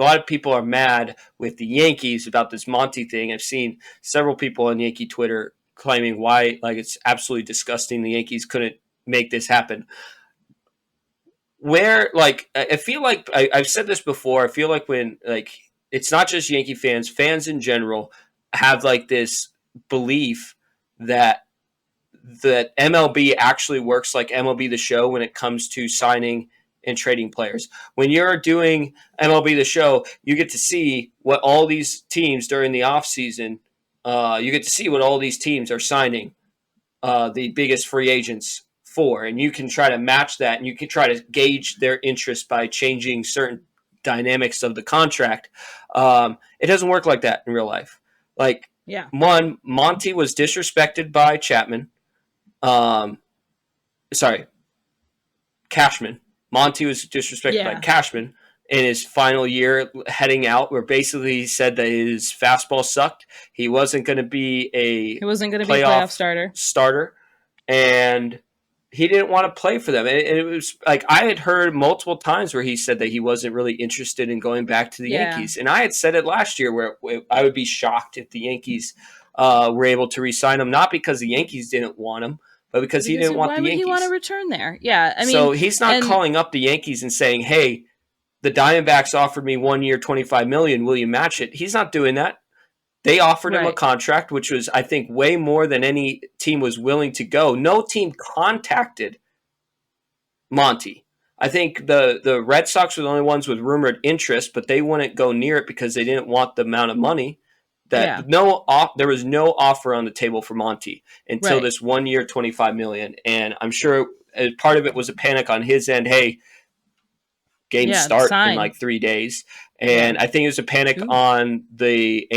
lot of people are mad with the Yankees about this Monty thing. I've seen several people on Yankee Twitter claiming why, like, it's absolutely disgusting the Yankees couldn't make this happen. Where, like, I feel like I've said this before. I feel like when, like, it's not just Yankee fans in general have, like, this belief that MLB actually works like MLB The Show when it comes to signing and trading players. When you're doing MLB The Show, you get to see what all these teams during the offseason, you get to see what all these teams are signing the biggest free agents for. And you can try to match that, and you can try to gauge their interest by changing certain dynamics of the contract. It doesn't work like that in real life. Like, one, Monty was disrespected by Chapman. Cashman. Monty was disrespected by Cashman in his final year heading out, where basically he said that his fastball sucked. He wasn't going to be a playoff starter, and he didn't want to play for them. And it was like, I had heard multiple times where he said that he wasn't really interested in going back to the Yankees. And I had said it last year where I would be shocked if the Yankees were able to re-sign him, not because the Yankees didn't want him, but because he didn't want the Yankees. Why would he want to return there? Yeah, I mean, so he's not calling up the Yankees and saying, "Hey, the Diamondbacks offered me 1 year, $25 million. Will you match it? He's not doing that. They offered him a contract, which was, I think, way more than any team was willing to go. No team contacted Monty. I think the Red Sox were the only ones with rumored interest, but they wouldn't go near it because they didn't want the amount of money. There was no offer on the table for Monty until this 1 year, $25 million. And I'm sure part of it was a panic on his end. Hey, games start in like 3 days. And I think it was a panic on the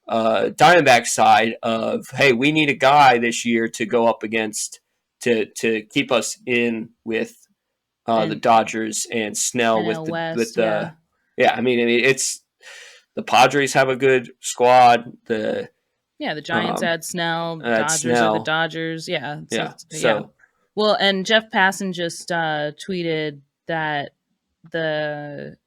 Diamondback side of, hey, we need a guy this year to go up against to keep us in with the Dodgers and Snell with the I mean it's the Padres have a good squad. The Giants add Snell. Dodgers are the Dodgers. Well, and Jeff Passan just tweeted that the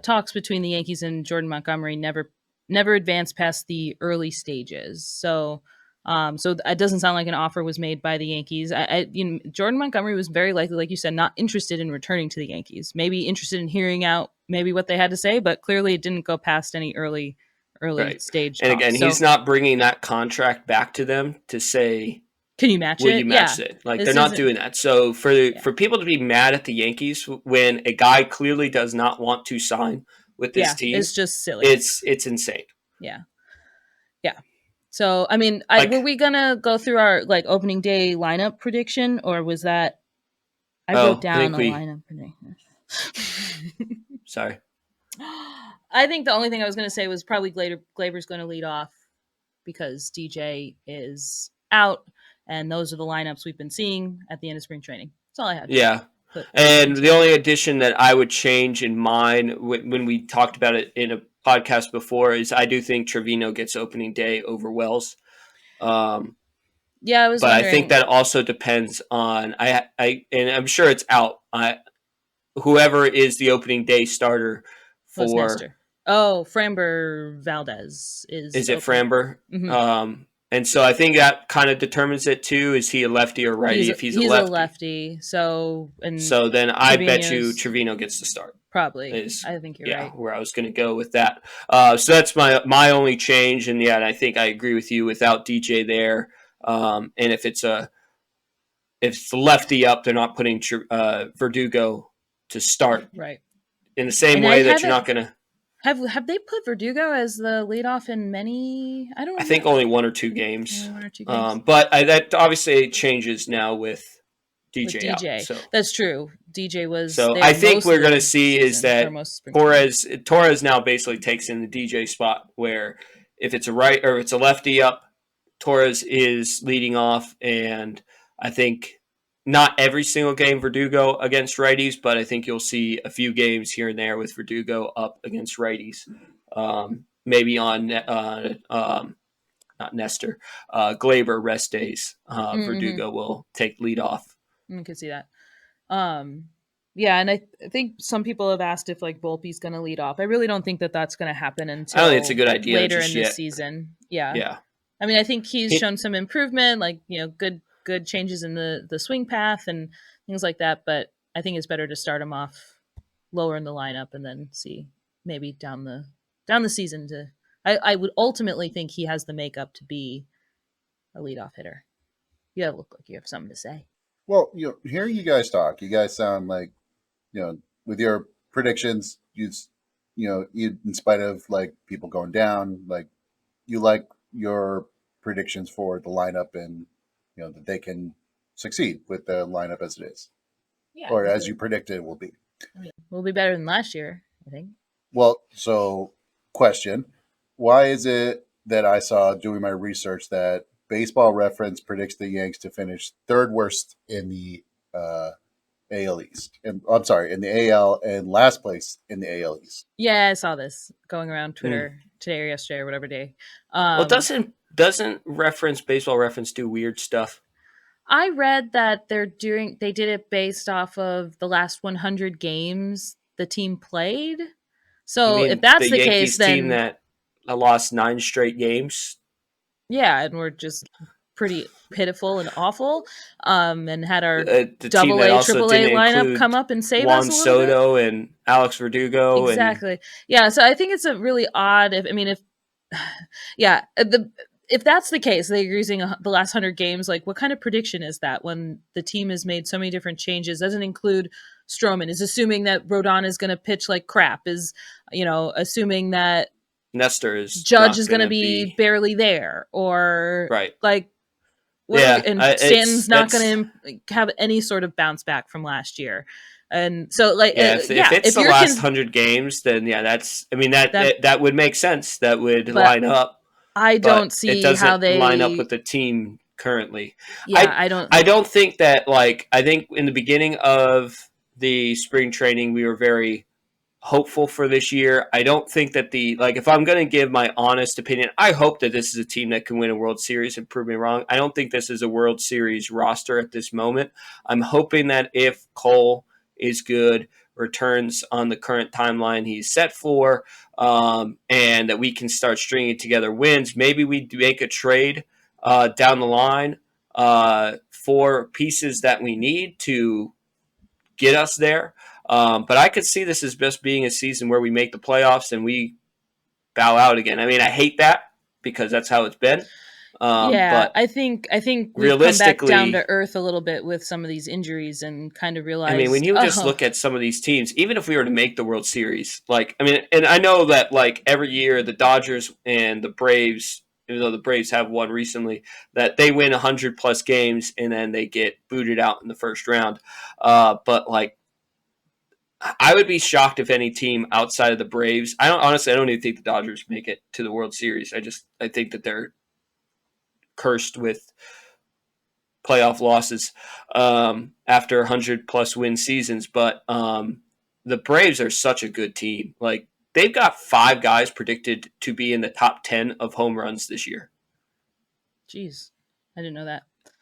talks between the Yankees and Jordan Montgomery never advanced past the early stages. So it doesn't sound like an offer was made by the Yankees. Jordan Montgomery was very likely, like you said, not interested in returning to the Yankees. Maybe interested in hearing out maybe what they had to say, but clearly it didn't go past any early stage. And again, he's not bringing that contract back to them to say, can you match it? Will you match it? Like, they're not doing that. So for people to be mad at the Yankees when a guy clearly does not want to sign with this team, it's just silly. It's insane. Yeah. So, I mean, were we gonna go through our opening day lineup prediction, or was that I wrote down the lineup prediction? Sorry. I think the only thing I was gonna say was probably Glaber's going to lead off because DJ is out, and those are the lineups we've been seeing at the end of spring training. That's all I had. Yeah. And the only addition that I would change in mine when we talked about it in a podcast before is I do think Trevino gets opening day over Wells. I was. But I think that also depends on and I'm sure it's out. Whoever is the opening day starter for Framber Valdez is it Framber? Mm-hmm. And so I think that kind of determines it too. Is he a lefty or righty? If he's a lefty. So then I bet you Trevino gets the start. Probably. I think you're right. Where I was going to go with that. So that's my only change. And and I think I agree with you without DJ there. And if it's the lefty up, they're not putting Verdugo to start. Right. In the same way that you're not going to. Have they put Verdugo as the leadoff in many? I don't know. I think only 1 or 2 games. But that obviously changes now with DJ out. So. That's true. DJ was. So I think we're going to see is that Torres now basically takes in the DJ spot where if it's a right or it's a lefty up, Torres is leading off, and I think not every single game Verdugo against righties, but I think you'll see a few games here and there with Verdugo up against righties. Maybe on not Nestor, Glaber rest days. Verdugo will take lead off. You can see that. And I think some people have asked if Volpe's going to lead off. I really don't think that that's going to happen until I don't think it's a good idea later in the season. Yeah. I mean, I think he's shown some improvement, good changes in the swing path and things like that. But I think it's better to start him off lower in the lineup and then see maybe down the season. I would ultimately think he has the makeup to be a leadoff hitter. You look like you have something to say. Well, hearing you guys talk, you guys sound like, with your predictions, you in spite of people going down, you like your predictions for the lineup and that they can succeed with the lineup as it is, or as you predicted it will be. We'll be better than last year, I think. Well, so question: why is it that I saw doing my research that Baseball Reference predicts the Yanks to finish third worst in the AL East? And I'm sorry, in the AL, and last place in the AL East. Yeah, I saw this going around Twitter today or yesterday or whatever day. Well, doesn't Baseball Reference do weird stuff? I read that they did it based off of the last 100 games the team played. So if that's the case, then team that lost 9 straight games. Yeah, and we're just pretty pitiful and awful, and had our the team double that A, also triple A didn't lineup include come up and save us Juan a little bit. Soto and Alex Verdugo, and Exactly. Yeah. So I think it's a really odd. If yeah, if that's the case, they're using the last 100 games. Like, what kind of prediction is that when the team has made so many different changes? Doesn't include Stroman. Is assuming that Rodon is going to pitch like crap. Is assuming that Nestor is Judge not is going going to to be be barely there, or right. like what are we? Yeah, And Stanton's not it's going to have any sort of bounce back from last year. And so, like, yeah. If it's if the you're last 100 games, then yeah, that's. I mean that, that would make sense. That would but line up, I don't but it see how doesn't line up they. with the team currently. Yeah, I I don't. I don't think that like I think in the beginning of the spring training we were very hopeful for this year. I don't think that if I'm going to give my honest opinion, I hope that this is a team that can win a World Series and prove me wrong. I don't think this is a World Series roster at this moment. I'm hoping that if Cole is good, returns on the current timeline he's set for, and that we can start stringing together wins, maybe we make a trade down the line for pieces that we need to get us there. But I could see this as just being a season where we make the playoffs and we bow out again. I mean, I hate that because that's how it's been. Yeah, But I think we've come back down to realistically, earth a little bit with some of these injuries and kind of I mean, when realized, you just oh, look at some of these teams, even if we were to make the World Series, I mean, and I know that every year the Dodgers and the Braves, even though the Braves have won recently, that they win 100+ games and then they get booted out in the first round. But I would be shocked if any team outside of the Braves. I don't even think the Dodgers make it to the World Series. I think that they're cursed with playoff losses after 100+ win seasons. But the Braves are such a good team. Like, they've got 5 guys predicted to be in the top 10 of home runs this year. geez, I didn't know that. I mean,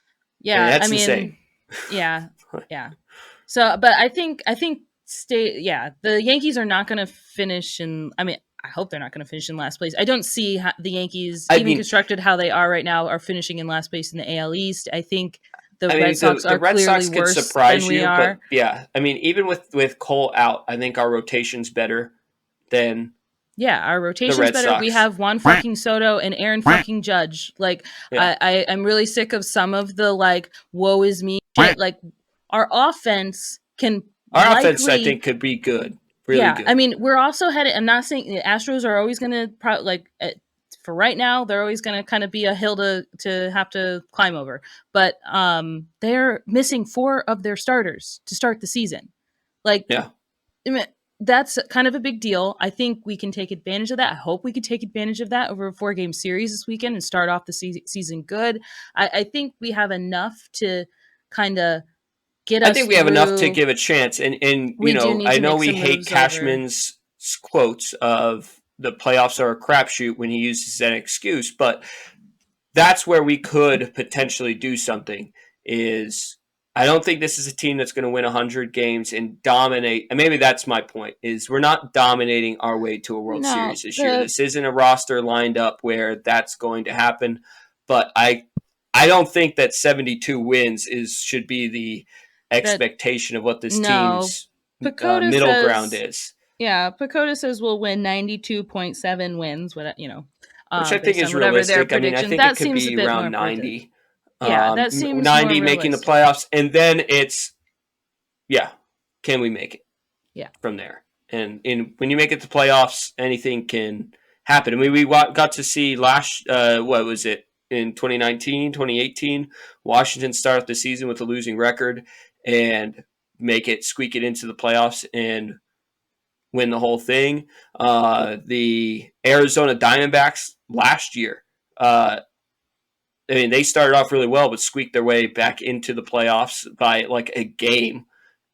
Yeah, I that's mean, insane. yeah, yeah. So, but I think yeah, the Yankees are not going to finish in. I mean, I hope they're not going to finish in last place. I don't see how the Yankees, I even mean, constructed how they are right now, are finishing in last place in the AL East. I think the I Red mean, Sox the are Red clearly Sox could worse than surprise we you, are. but yeah, I mean, even with Cole out, I think our rotation's better than Yeah, our the rotation's Red better. We Sox. have Juan fucking Soto and Aaron fucking Judge. Like, Yeah, I'm really sick of some of the like woe is me shit. Like, our offense can our offense, I likely. think, could be good, really Yeah, I good. mean, we're also headed. I'm not saying the Astros are always going to for right now. They're always going to kind of be a hill to have to climb over. But they're missing 4 of their starters to start the season. Like, Yeah, I mean, that's kind of a big deal. I think we can take advantage of that. I hope we could take advantage of that over a 4-game series this weekend and start off the season good. I think we have enough to kind of get I us think we have enough to through. give a chance. And We do need I to know make we some hate moves over. Cashman's quotes of the playoffs are a crapshoot when he uses an excuse, but that's where we could potentially do something. Is I don't think this is a team that's going to win 100 games and dominate. And maybe that's my point. Is we're not dominating our way to a World No, Series this year. the This isn't a roster lined up where that's going to happen. But I don't think that 72 wins should be the that expectation of what this no. team's Pacoda middle ground says, is, yeah, Pacoda says we'll win 92.7 wins, which I think based is on whatever their realistic. I mean, I predictions. think That it could seems a be bit around more 90. Yeah, that seems more 90 making the realistic. playoffs, and then it's yeah, can we make it Yeah. from there? And when you make it to playoffs, anything can happen. I mean, we got to see last what was it in 2019, 2018, Washington start the season with a losing record and squeak it into the playoffs and win the whole thing. The Arizona Diamondbacks last year. I mean, they started off really well, but squeaked their way back into the playoffs by like a game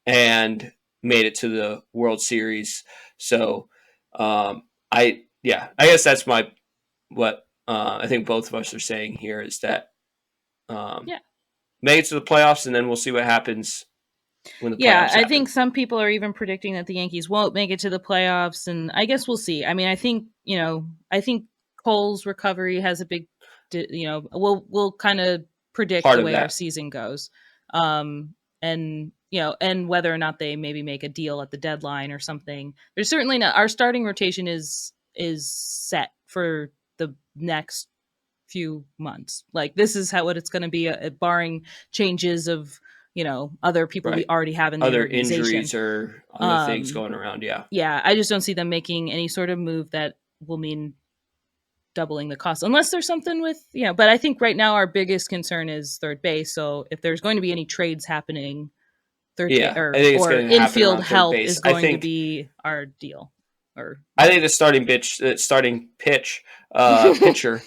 and made it to the World Series. So, I guess that's what I think both of us are saying here is that Yeah. make it to the playoffs, and then we'll see what happens when the Yeah, playoffs I think happen. some people are even predicting that the Yankees won't make it to the playoffs, and I guess we'll see. I mean, I think Cole's recovery has a big, we'll kind of predict part the of way our that. season goes. And and whether or not they maybe make a deal at the deadline or something. There's certainly not, our starting rotation is set for the next few months. Like this is what it's going to be, barring changes of other people we Right. already have in the Other organization. injuries or other things Um, going around. Yeah. yeah, I just don't see them making any sort of move that will mean doubling the cost unless there's something with but I think right now our biggest concern is third base. So if there's going to be any trades happening, third base Yeah. I think it's or going to happen infield around third help base. is going to be our deal. Or I think the starting pitch, pitcher.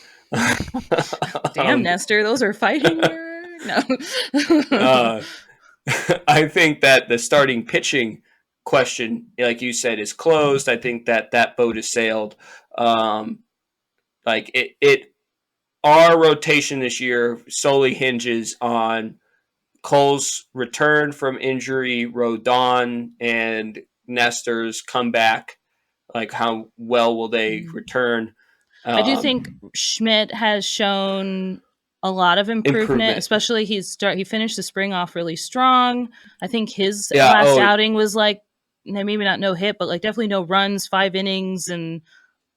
damn, um, Nestor, those are fighting word. No. uh, I think that the starting pitching question, like you said, is closed. I think that boat has sailed. Like our rotation this year solely hinges on Cole's return from injury, Rodon and Nestor's comeback. Like how well will they return? I do think Um, Schmidt has shown a lot of improvement, improvement. especially he finished the spring off really strong. I think his Yeah. last Oh, outing was like maybe not no hit, but like definitely no runs, 5 innings, and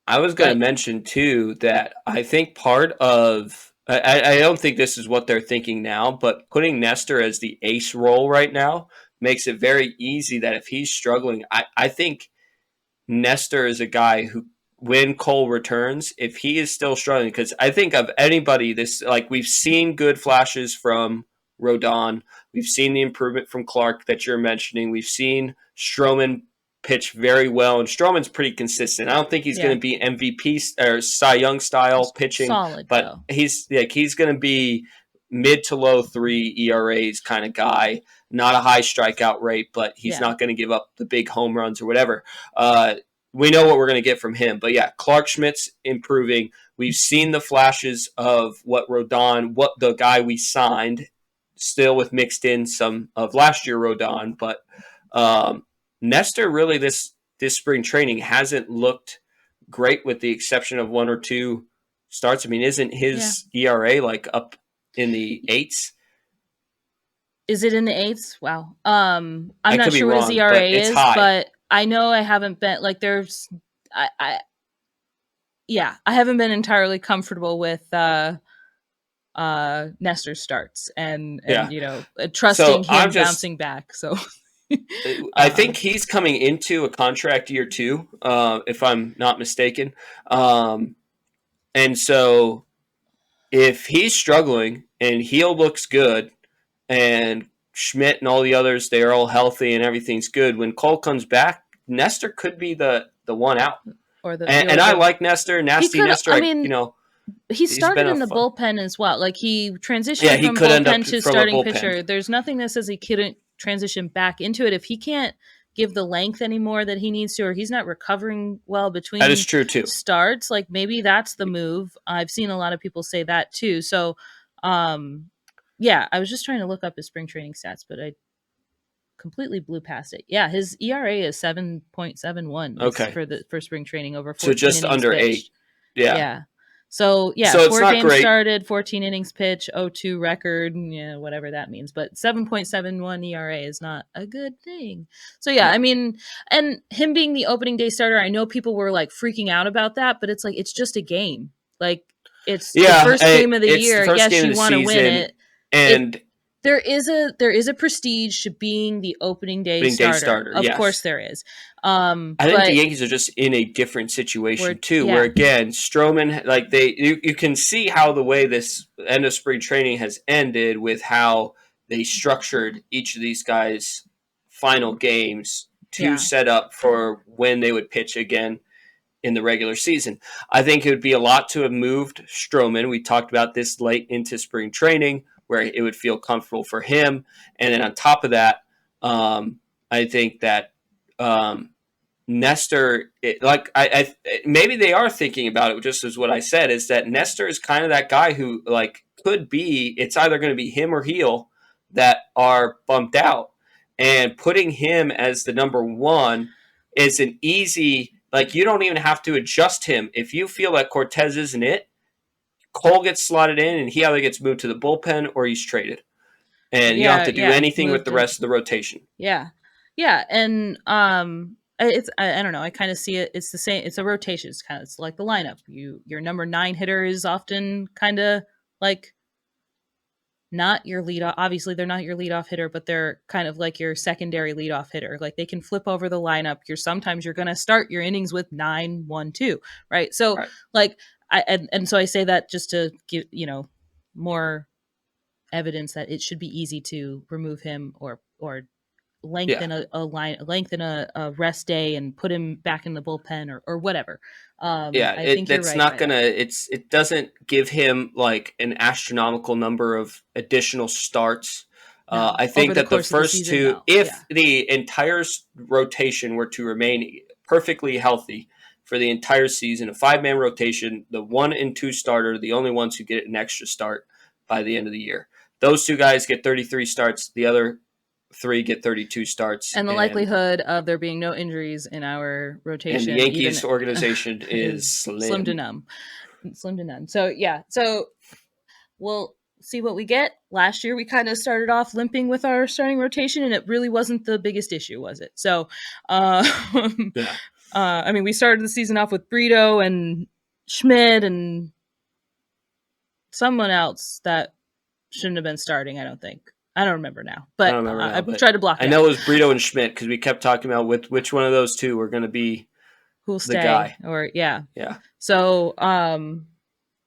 I was going to like mention too that I think part of I don't think this is what they're thinking now, but putting Nestor as the ace role right now makes it very easy that if he's struggling, I think Nestor is a guy who, when Cole returns, if he is still struggling, because I think of anybody, this like we've seen good flashes from Rodon, we've seen the improvement from Clark that you're mentioning, we've seen Stroman pitch very well, and Stroman's pretty consistent. I don't think he's going yeah, to be MVP or Cy Young style pitching, solid but though. he's going to be mid to low 3 ERAs kind of guy. Not a high strikeout rate, but he's Yeah. not going to give up the big home runs or whatever. We know what we're going to get from him. But yeah, Clark Schmidt's improving. We've seen the flashes of what Rodon, what the guy we signed, still with mixed in some of last year Rodon. But Nestor really this spring training hasn't looked great with the exception of one or two starts. I mean, isn't Yeah. his ERA like up in the eights? Is it in the eights? Wow. I'm I not could be sure what his wrong, but ERA it's is, high. but I know I haven't been like I yeah, I haven't been entirely comfortable with Nestor starts and Yeah. trusting So him bouncing back. So I uh think he's coming into a contract year too, if I'm not mistaken. And so if he's struggling and Heel looks good and Schmidt and all the others, they're all healthy and everything's good, when Cole comes back, Nestor could be the one out. or And I like Nestor, he nasty could, Nestor. I mean, he He's been started a in the fun. bullpen as well. Like he Yeah, transitioned he from could end up bullpen to from a starting bullpen. pitcher. There's nothing that says he couldn't transition back into it if he can't give the length anymore that he needs to, or he's not recovering well That is between true too. starts. Like maybe that's the move. I've seen a lot of people say that too. So, yeah, I was just trying to look up his spring training stats, but I completely blew past it. Yeah, his ERA is 7.71 Okay. for spring training over So 14 just innings under 8. pitched. Yeah. Yeah. So yeah, So it's 4 not games great. started, 14 innings pitched, 0-2 record, whatever that means. But 7.71 ERA is not a good thing. So yeah, No. I mean, and him being the opening day starter, I know people were like freaking out about that, but it's like it's just a game. Like it's the Yeah, first game of the it's the year. first Yes, game of you the want to win season, it. and There is a prestige to being the opening day opening day starter. starter. Of course Yes. there is. I think the But Yankees are just in a different situation too, where yeah. again Stroman, like you can see how the way this end of spring training has ended with how they structured each of these guys' final games to Yeah. set up for when they would pitch again in the regular season. I think it would be a lot to have moved Stroman. We talked about this late into spring training, where it would feel comfortable for him, and then on top of that, I think that Nestor, maybe they are thinking about it. Just as what I said is that Nestor is kind of that guy who like could be. It's either going to be him or Heel that are bumped out, and putting him as the number one is an easy. Like you don't even have to adjust him if you feel that Cortez isn't it. Cole gets slotted in, and he either gets moved to the bullpen or he's traded, and you don't have to do anything with the rest of the rotation. Yeah, and I don't know. I kind of see it. It's the same. It's a rotation. It's like the lineup. Your number 9 hitter is often kind of like not your leadoff. Obviously, they're not your leadoff hitter, but they're kind of like your secondary leadoff hitter. Like they can flip over the lineup. Sometimes you're going to start your innings with 9-1-2, right? So Right. like and so I say that just to give more evidence that it should be easy to remove him or lengthen a rest day and put him back in the bullpen or whatever. I think you're that's right. not gonna. It doesn't give him like an astronomical number of additional starts. No, I think that the first season, two, no. if Yeah. the entire rotation were to remain perfectly healthy for the entire season, a 5-man rotation, the 1 and 2 starter, the only ones who get an extra start by the end of the year. Those 2 guys get 33 starts. The other 3 get 32 starts. And the likelihood of there being no injuries in our rotation, and the Yankees organization is slim to none. So yeah, so we'll see what we get. Last year we kind of started off limping with our starting rotation, and it really wasn't the biggest issue, was it? So, yeah. I mean, we started the season off with Brito and Schmidt and someone else that shouldn't have been starting. I don't think. I don't remember now, but I tried to block it. I know it was Brito and Schmidt because we kept talking about which one of those 2 were going to be who'll the stay guy. Or yeah. So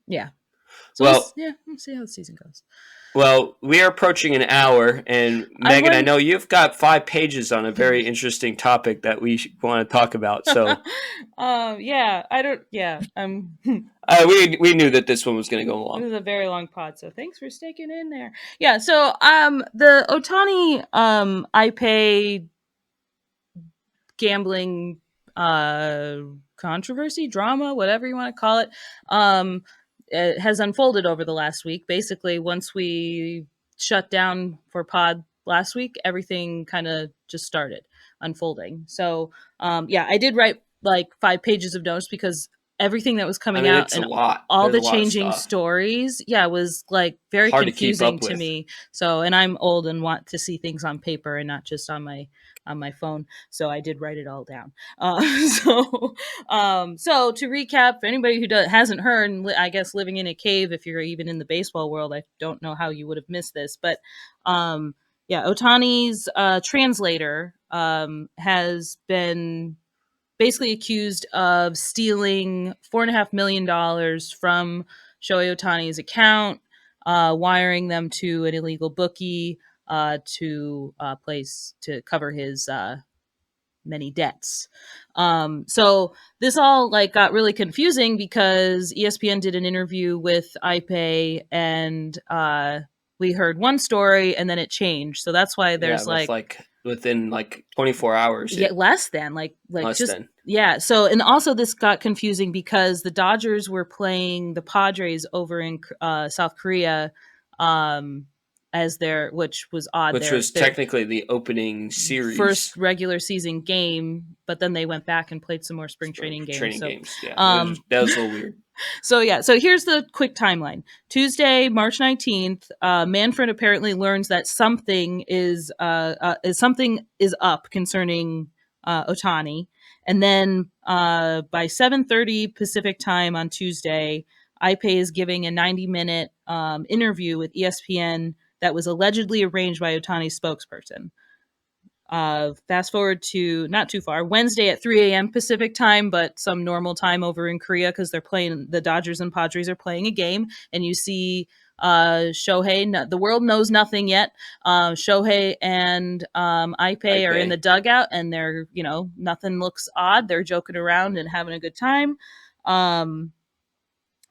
yeah. So we'll see how the season goes. Well, we are approaching an hour, and Megan, I know you've got 5 pages on a very interesting topic that we want to talk about. So, we knew that this one was going to go long. It was a very long pod, so thanks for sticking in there. Yeah, so the Ohtani iPay gambling controversy, drama, whatever you want to call it, it has unfolded over the last week. Basically, once we shut down for pod last week, everything kind of just started unfolding. So I did write like 5 pages of notes because everything that was coming out and all the changing stories was like very confusing to me. So, and I'm old and want to see things on paper and not just on my phone, so I did write it all down. So to recap, for anybody who hasn't heard, and I guess living in a cave, if you're even in the baseball world, I don't know how you would have missed this, but Ohtani's translator has been basically accused of stealing $4.5 million from Shohei Ohtani's account, wiring them to an illegal bookie to cover his many debts. So this all got really confusing because ESPN did an interview with iPay, and we heard one story and then it changed. So that's why there's within 24 hours. Less than. So, and also this got confusing because the Dodgers were playing the Padres over in South Korea which was odd. Which was technically the opening series. First regular season game, but then they went back and played some more spring training games. That was a little weird. So here's the quick timeline. Tuesday, March 19th, Manfred apparently learns that something is up concerning Ohtani, and then by 7:30 Pacific time on Tuesday, iPay is giving a 90-minute interview with ESPN that was allegedly arranged by Ohtani's spokesperson. Fast forward to not too far, Wednesday at 3 a.m. Pacific time, but some normal time over in Korea because the Dodgers and Padres are playing a game, and you see Shohei. The world knows nothing yet. Shohei and iPay are in the dugout, and they're nothing looks odd. They're joking around and having a good time.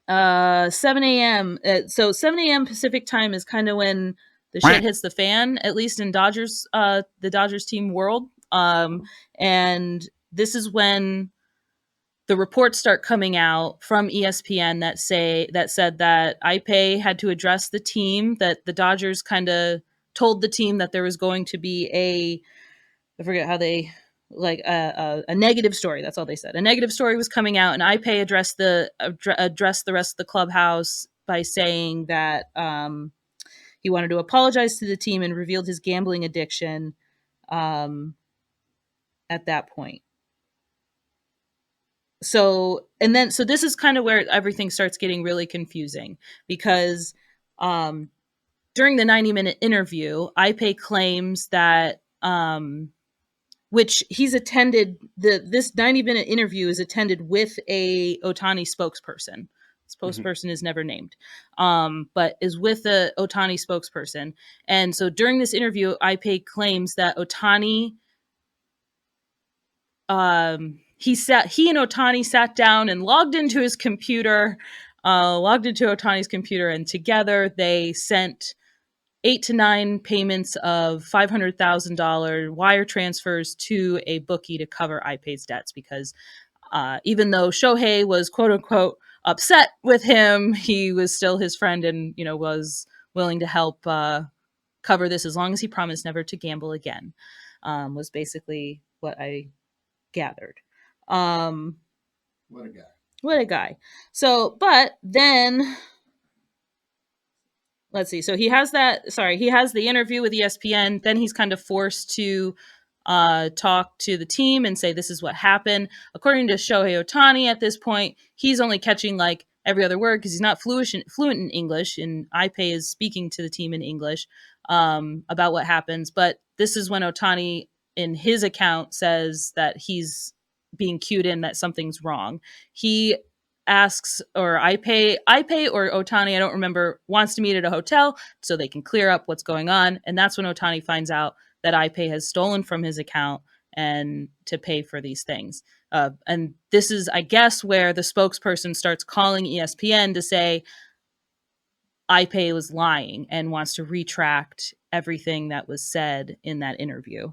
7 a.m. So 7 a.m. Pacific time is kind of when the shit hits the fan, at least in the Dodgers team world. And this is when the reports start coming out from ESPN that said that iPay had to address the team, that the Dodgers kind of told the team that there was going to be I forget how they a negative story. That's all they said. A negative story was coming out, and iPay addressed the rest of the clubhouse by saying that he wanted to apologize to the team and revealed his gambling addiction at that point. So this is kind of where everything starts getting really confusing, because during the 90-minute interview, Ipe claims that which he's attended, this 90-minute interview is attended with a Ohtani spokesperson. Spokesperson is never named, but is with the Ohtani spokesperson. And so during this interview, Ipe claims that Ohtani, he and Ohtani sat down and logged into his computer, logged into Ohtani's computer, and together they sent 8 to 9 payments of $500,000 wire transfers to a bookie to cover Ipe's debts, because even though Shohei was quote unquote upset with him, he was still his friend and, was willing to help cover this as long as he promised never to gamble again, was basically what I gathered. What a guy. What a guy. So, but then let's see. So he has the interview with ESPN. Then he's kind of forced to talk to the team and say, this is what happened. According to Shohei Ohtani at this point, he's only catching like every other word because he's not fluent in English, and Ipe is speaking to the team in English about what happens. But this is when Ohtani, in his account, says that he's being cued in that something's wrong. He asks, or Ipe or Ohtani, I don't remember, wants to meet at a hotel so they can clear up what's going on. And that's when Ohtani finds out that Ipe has stolen from his account and to pay for these things. And this is, I guess, where the spokesperson starts calling ESPN to say Ipe was lying and wants to retract everything that was said in that interview.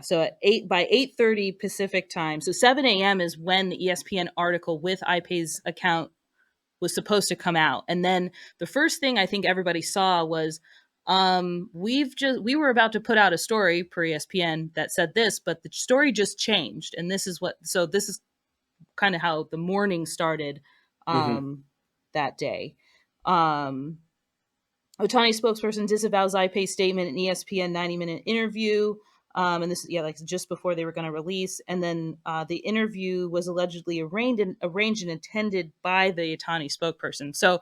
So by 8:30 Pacific time, so 7 a.m. is when the ESPN article with Ipe's account was supposed to come out. And then the first thing I think everybody saw was we were about to put out a story per ESPN that said this, but the story just changed. And this is kind of how the morning started that day. Otani spokesperson disavows Ipe's statement in ESPN 90-minute interview. And this, just before they were going to release. And then the interview was allegedly arranged and attended by the Ohtani spokesperson. So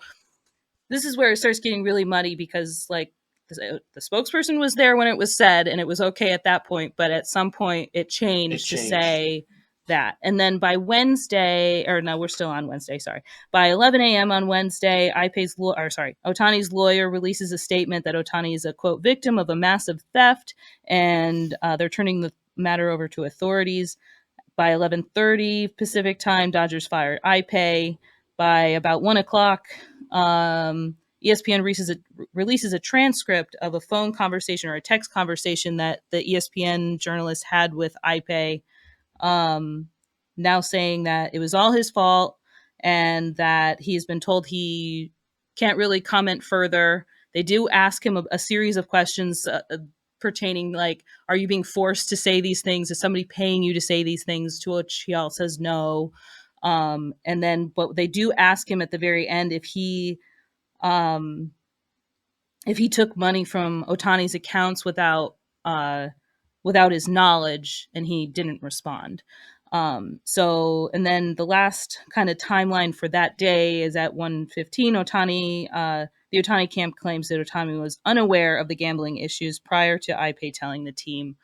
this is where it starts getting really muddy, because the spokesperson was there when it was said and it was okay at that point. But at some point it changed to say that. And then by Wednesday, or no, we're still on Wednesday, sorry. By 11 a.m. on Wednesday, Ohtani's lawyer releases a statement that Ohtani is a, quote, victim of a massive theft, and they're turning the matter over to authorities. By 11:30 Pacific time, Dodgers fired Ipe. By about 1 o'clock, ESPN releases a transcript of a phone conversation or a text conversation that the ESPN journalist had with Ipe, now saying that it was all his fault and that he's been told he can't really comment further. They do ask him a series of questions pertaining, like, are you being forced to say these things? Is somebody paying you to say these things? To which he all says no. But they do ask him at the very end if he took money from Ohtani's accounts without his knowledge, and he didn't respond. And then the last kind of timeline for that day is at 1:15. The Ohtani camp claims that Ohtani was unaware of the gambling issues prior to Ipe telling the team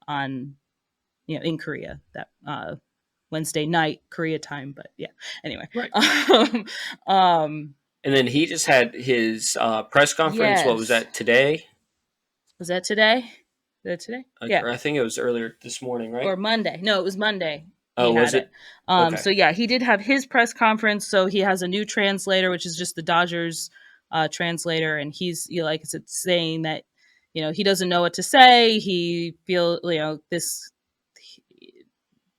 in Korea that Wednesday night Korea time. But yeah, anyway. Right. And then he just had his press conference. Yes. What was that, today? Was that today? Yeah. I think it was earlier this morning, right? Or Monday. No, it was Monday. Oh, was it? Okay. So yeah, he did have his press conference. So he has a new translator, which is just the Dodgers translator, and he's saying that he doesn't know what to say. He feels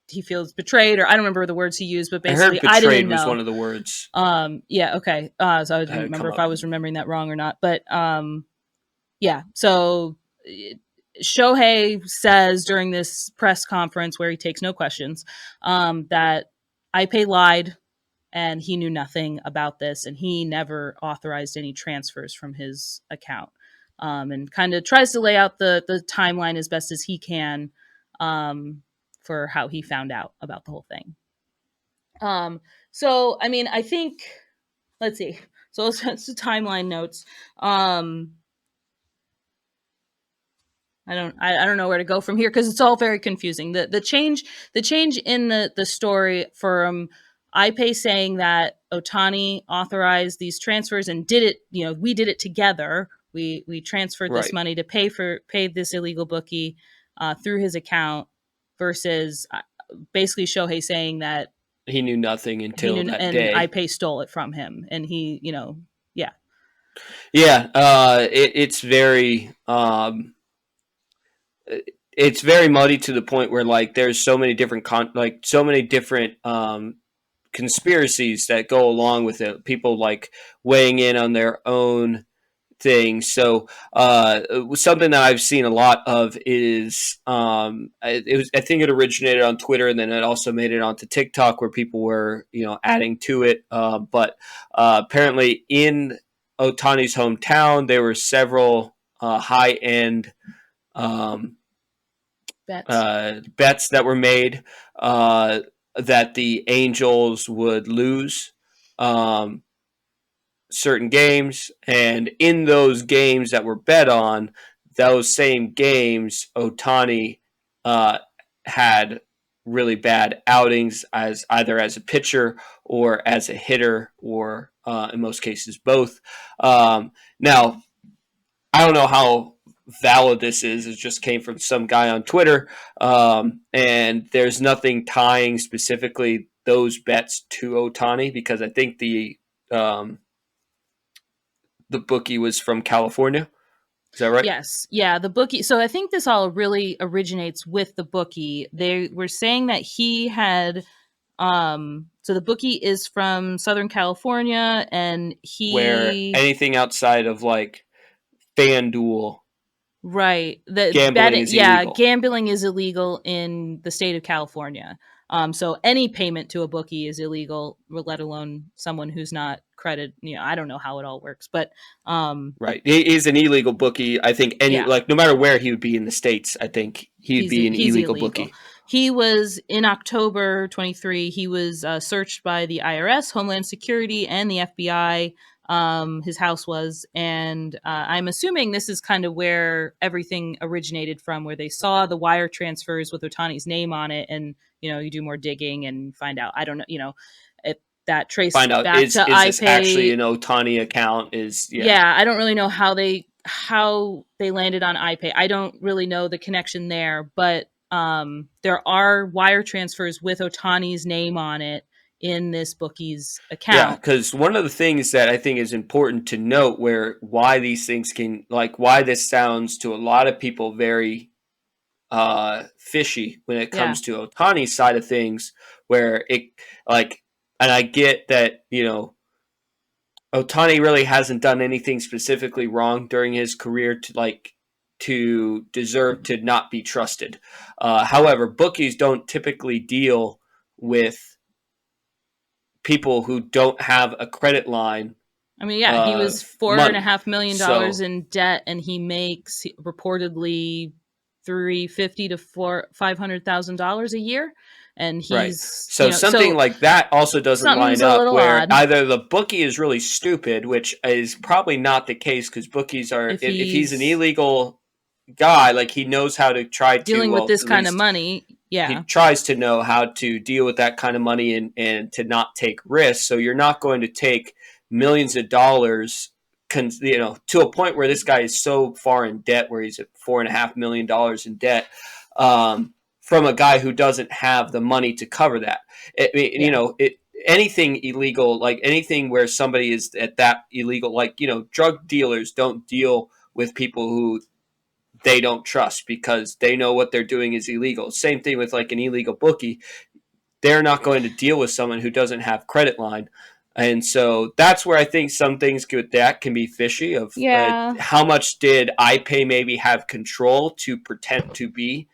he feels betrayed, or I don't remember the words he used, but basically I heard betrayed didn't know. was one of the words. Yeah. Okay. So I didn't remember if I was remembering that wrong or not, but yeah. So Shohei says during this press conference, where he takes no questions, that Ipe lied and he knew nothing about this, and he never authorized any transfers from his account. And kind of tries to lay out the timeline as best as he can, for how he found out about the whole thing. So I mean, I think, let's see. So let's the timeline notes. I don't know where to go from here because it's all very confusing. The change in the story from Ipe saying that Ohtani authorized these transfers and did it, we did it together. We transferred this Right. money to pay this illegal bookie through his account, versus basically Shohei saying that He knew nothing he until knew that and day. Ipe stole it from him, and he, yeah. Yeah, it's very muddy to the point where like there's so many different conspiracies that go along with it. People like weighing in on their own things. So something that I've seen a lot of is I think it originated on Twitter, and then it also made it onto TikTok where people were adding to it. But apparently in Otani's hometown, there were several high end um, Bets. bets that were made that the Angels would lose certain games, and in those games that were bet on, those same games, Ohtani had really bad outings as either as a pitcher or as a hitter, or in most cases both. Now, I don't know how valid this is. It just came from some guy on Twitter, and there's nothing tying specifically those bets to Ohtani, because I think um, the bookie was from California. Is that right? Yes. Yeah, the bookie. So I think this all really originates with the bookie. They were saying that he had so the bookie is from Southern California, and Where he anything outside of like FanDuel, right. The gambling betting, is yeah, illegal. gambling is illegal in the state of California. So any payment to a bookie is illegal, let alone someone who's not credit. I don't know how it all works, but Right. He's an illegal bookie. I think yeah, no matter where he would be in the States, I think he'd be an he's illegal illegal. bookie. He was in October 23. He was searched by the IRS, Homeland Security, and the FBI. His house was, and I'm assuming this is kind of where everything originated from, where they saw the wire transfers with Otani's name on it, and you do more digging and find out. I don't know, if that traced Find out back to is this actually iPay. an Ohtani account? Yeah, I don't really know how they landed on iPay. I don't really know the connection there, but there are wire transfers with Otani's name on it in this bookie's Yeah, account. because one of the things that I think is important to note, where why these things can like why this sounds to a lot of people very fishy when it Yeah. comes to Otani's side of things, where it like, and I get that Ohtani really hasn't done anything specifically wrong during his career to deserve to not be trusted. However, bookies don't typically deal with people who don't have a credit line I mean, yeah, he was of four and a money. half million dollars So in debt, and he makes reportedly $350 to $500,000 a year, and right. he's So something so like that also doesn't line something's a up, little where odd either the bookie is really stupid, which is probably not the case, because bookies are, if if he's an he's illegal guy, like he knows how to try to, dealing with well, this at kind of least money. he Yeah, tries to know how to deal with that kind of money, and to not take risks. So you're not going to take millions of dollars, to a point where this guy is so far in debt, where he's at $4.5 million in debt, from a guy who doesn't have the money to cover that. yeah, Anything illegal, like anything where somebody is at that illegal, like drug dealers don't deal with people who they don't trust, because they know what they're doing is illegal. Same thing with like an illegal bookie. They're not going to deal with someone who doesn't have credit line. And so that's where I think some things that can be fishy, of yeah, how much did iPay maybe have control to pretend to be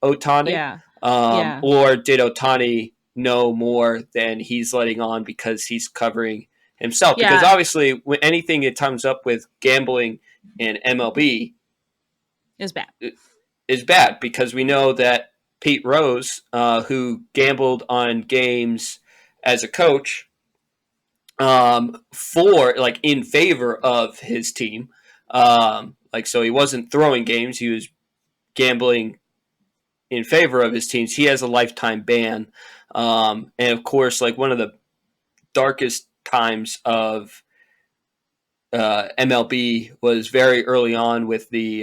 Otani, yeah, yeah. or did Otani know more than he's letting on because he's covering himself. Because Yeah. obviously, when anything that comes up with gambling in MLB Is bad. is bad, because we know that Pete Rose, who gambled on games as a coach, for like in favor of his team, like, so he wasn't throwing games, he was gambling in favor of his teams. He has a lifetime ban, and of course, like, one of the darkest times of MLB was very early on with the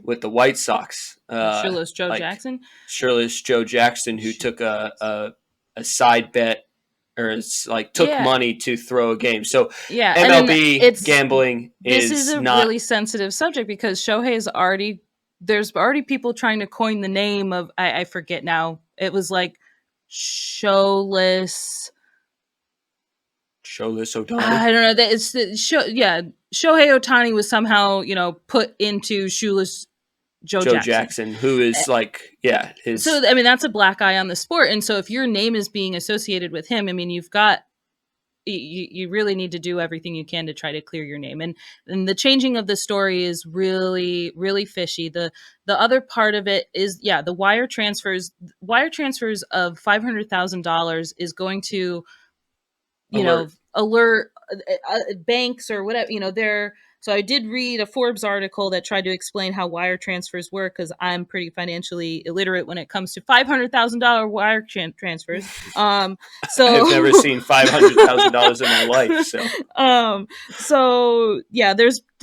White Sox. Shoeless Joe Like Jackson. Shirtless Joe Jackson, who took a side bet, or took Yeah. money to throw a game. So Yeah, MLB it's gambling this is a not really sensitive subject because Shohei's already there's already people trying to coin the name of I forget now. It was like Showless. Ohtani. I don't know. That it's the show. Yeah, Shohei Ohtani was somehow put into Shoeless Joe Jackson, who is his. So I mean that's a black eye on the sport, and so if your name is being associated with him, I mean you've got you really need to do everything you can to try to clear your name. And the changing of the story is really, really fishy. The other part of it is, the wire transfers of $500,000 is going to, alert banks or whatever, so I did read a Forbes article that tried to explain how wire transfers work, because I'm pretty financially illiterate when it comes to $500,000 wire transfers. So I've never seen $500,000 in my life. So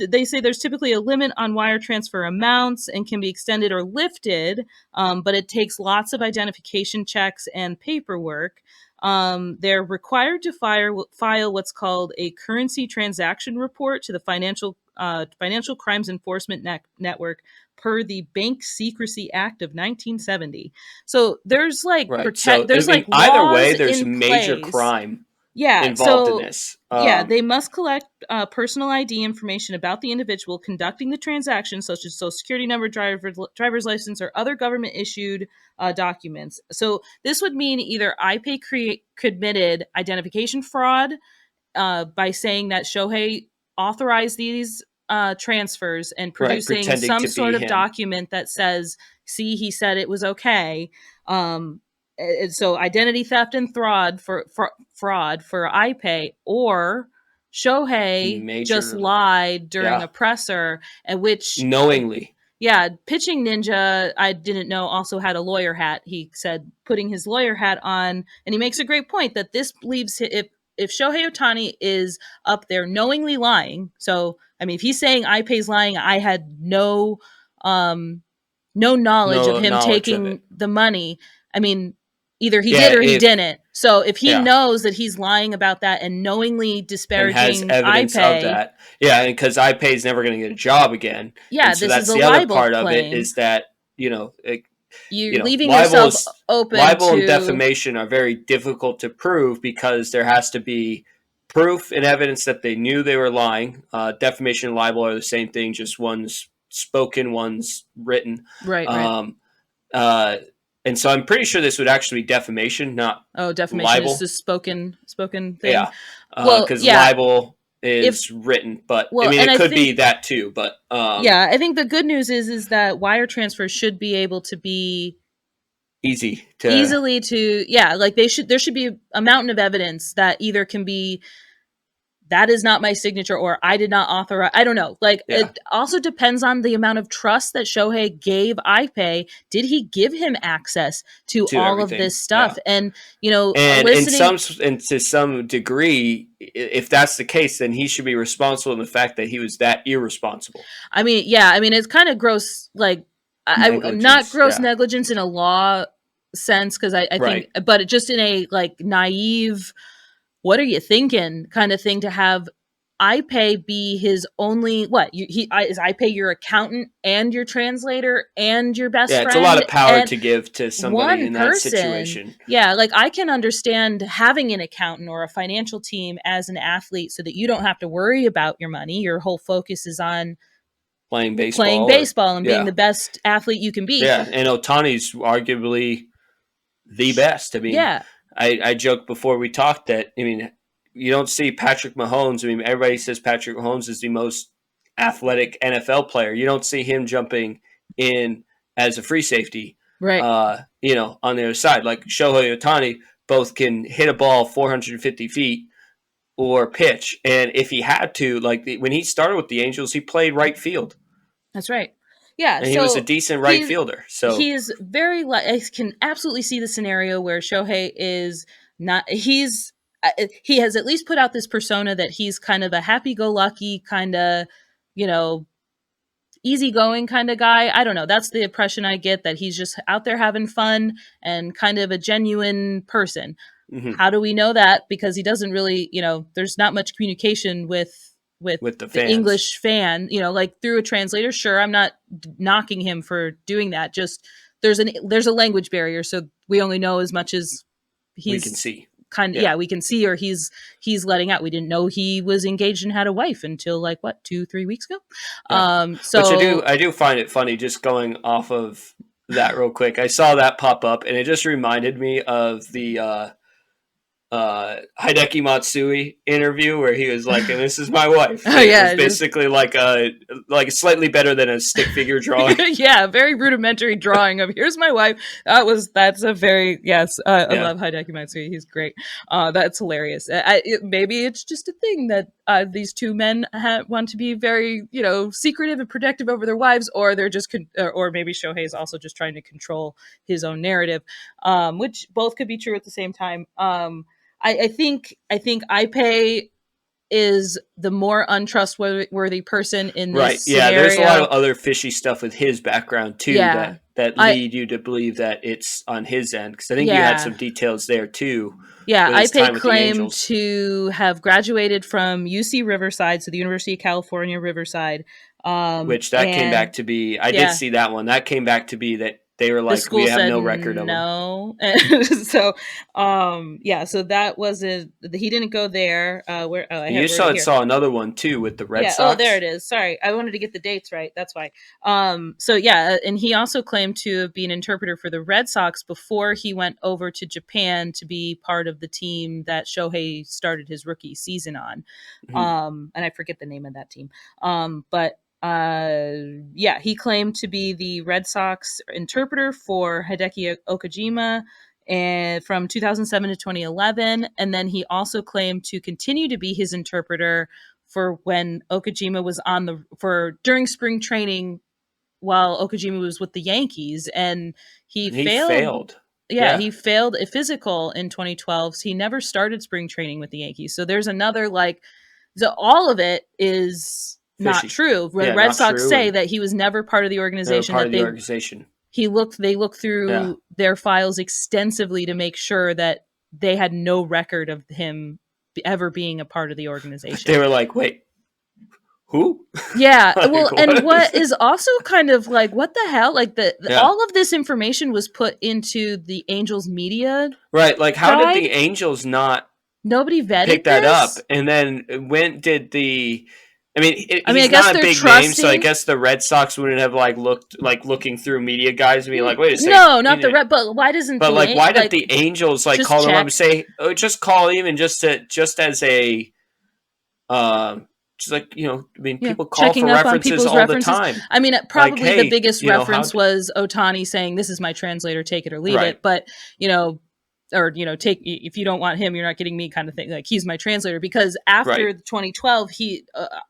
they say there's typically a limit on wire transfer amounts and can be extended or lifted, but it takes lots of identification checks and paperwork. They're required to file what's called a currency transaction report to the Financial Crimes Enforcement Network per the Bank Secrecy Act of 1970. So there's either way, there's major crime involved in this. They must collect personal ID information about the individual conducting the transaction, such as social security number, driver's license, or other government issued documents. So this would mean either iPay committed identification fraud by saying that Shohei authorized these transfers and producing some sort of document that says, see, he said it was okay. So identity theft and fraud for iPay, or Shohei just lied during a presser, at which knowingly. Pitching Ninja, I didn't know, also had a lawyer hat. He said putting his lawyer hat on, and he makes a great point that this leaves, if Shohei Ohtani is up there knowingly lying, so I mean, if he's saying iPay's lying, I had no knowledge of him taking the money. I mean, either he did or he didn't. So if he knows that he's lying about that and knowingly disparaging and has evidence iPay, of that, because iPay is never going to get a job again. And so that's the other part claim. Of it is that you're leaving yourself open. Libel and defamation are very difficult to prove because there has to be proof and evidence that they knew they were lying. Defamation and libel are the same thing, just one's spoken, one's written. Right. And so I'm pretty sure this would actually be defamation, not defamation libel. Is the spoken thing. Yeah, because libel is written, but I mean it could be that too. But I think the good news is that wire transfers should be able to be easily to there should be a mountain of evidence that either can be, that is not my signature, or I did not authorize. I don't know. It also depends on the amount of trust that Shohei gave iPay. Did he give him access to all everything. Of this stuff? Yeah. And and to some degree, if that's the case, then he should be responsible in the fact that he was that irresponsible. I mean, it's kind of gross. Not gross negligence in a law sense, because I think, but just in a naive, what are you thinking kind of thing, to have iPay be his only is iPay your accountant and your translator and your best friend? Yeah, it's a lot of power to give to somebody in that situation. Yeah, I can understand having an accountant or a financial team as an athlete so that you don't have to worry about your money. Your whole focus is on playing baseball and being the best athlete you can be. Yeah, and Ohtani's arguably the best. I mean, I joked before we talked that, I mean, you don't see Patrick Mahomes. I mean, everybody says Patrick Mahomes is the most athletic NFL player. You don't see him jumping in as a free safety, Right. on the other side. Like Shohei Ohtani both can hit a ball 450 feet or pitch. And if he had to, like when he started with the Angels, he played right field. That's right. Yeah. And he was a So decent right fielder. So he is very. I can absolutely see the scenario where Shohei is not. He has at least put out this persona that he's kind of a happy-go-lucky kind of, you know, easygoing kind of guy. I don't know. That's the impression I get, that he's just out there having fun and kind of a genuine person. mhm, How do we know that? Because he doesn't really, there's not much communication with with the the fans. English fan, like through a translator. Sure, I'm not knocking him for doing that. Just there's a language barrier, so we only know as much as We can he's see. kind of, Yeah. we can see, or he's letting out. We didn't know he was engaged and had a wife until like 2-3 weeks ago. Yeah. So Which I do find it funny, just going off of that real quick. I saw that pop up and it just reminded me of the Hideki Matsui interview where he was like, and this is my wife. Oh, And yeah, it was basically like slightly better than a stick figure drawing. yeah, very rudimentary drawing of here's my wife. That's a very, yes. I Yeah. love Hideki Matsui. He's great. That's hilarious. Maybe it's just a thing that these two men want to be very, secretive and protective over their wives, or they're just, or maybe Shohei is also just trying to control his own narrative, which both could be true at the same time. I think Ipe is the more untrustworthy person in this Right. scenario. Yeah, there's a lot of other fishy stuff with his background too, Yeah. that lead you to believe that it's on his end, because I think you had some details there too. Yeah, with his time Ipe with the claimed Angels. to have graduated from UC Riverside, so the University of California, Riverside. Which that came back to be, I did see that one. That came back to be that they were the like, school we have said no record of him. no. So, so that was he didn't go there. You saw another one too with the Red Sox. Oh, there it is. Sorry, I wanted to get the dates right. That's why. So yeah, and he also claimed to be an interpreter for the Red Sox before he went over to Japan to be part of the team that Shohei started his rookie season on. Mhm. And I forget the name of that team. But he claimed to be the Red Sox interpreter for Hideki Okajima and from 2007 to 2011, and then he also claimed to continue to be his interpreter for when Okajima was during spring training while Okajima was with the Yankees, and he failed. Yeah, he failed a physical in 2012, so he never started spring training with the Yankees. So there's another so all of it is Fishy. not true. Red Sox say that he was never part of the organization. They looked through their files extensively to make sure that they had no record of him ever being a part of the organization. They were like, wait, who? Yeah. Well, and what is also kind of like, what the hell? Like all of this information was put into the Angels media. Right. Like, how did the Angels not nobody vetted pick that up? And then when did the... I mean, he's guess not a big name, so I guess the Red Sox wouldn't have looking through media guys and be like, "Wait a second." No, not the Red. But why doesn't? But why did the Angels call them up and say, "Oh, just call even just as a, people call for references all the time." I mean, probably the biggest reference was Ohtani saying, "This is my translator. Take it or leave it." But take, if you don't want him, you're not getting me, kind of thing. Like, he's my translator, because after 2012,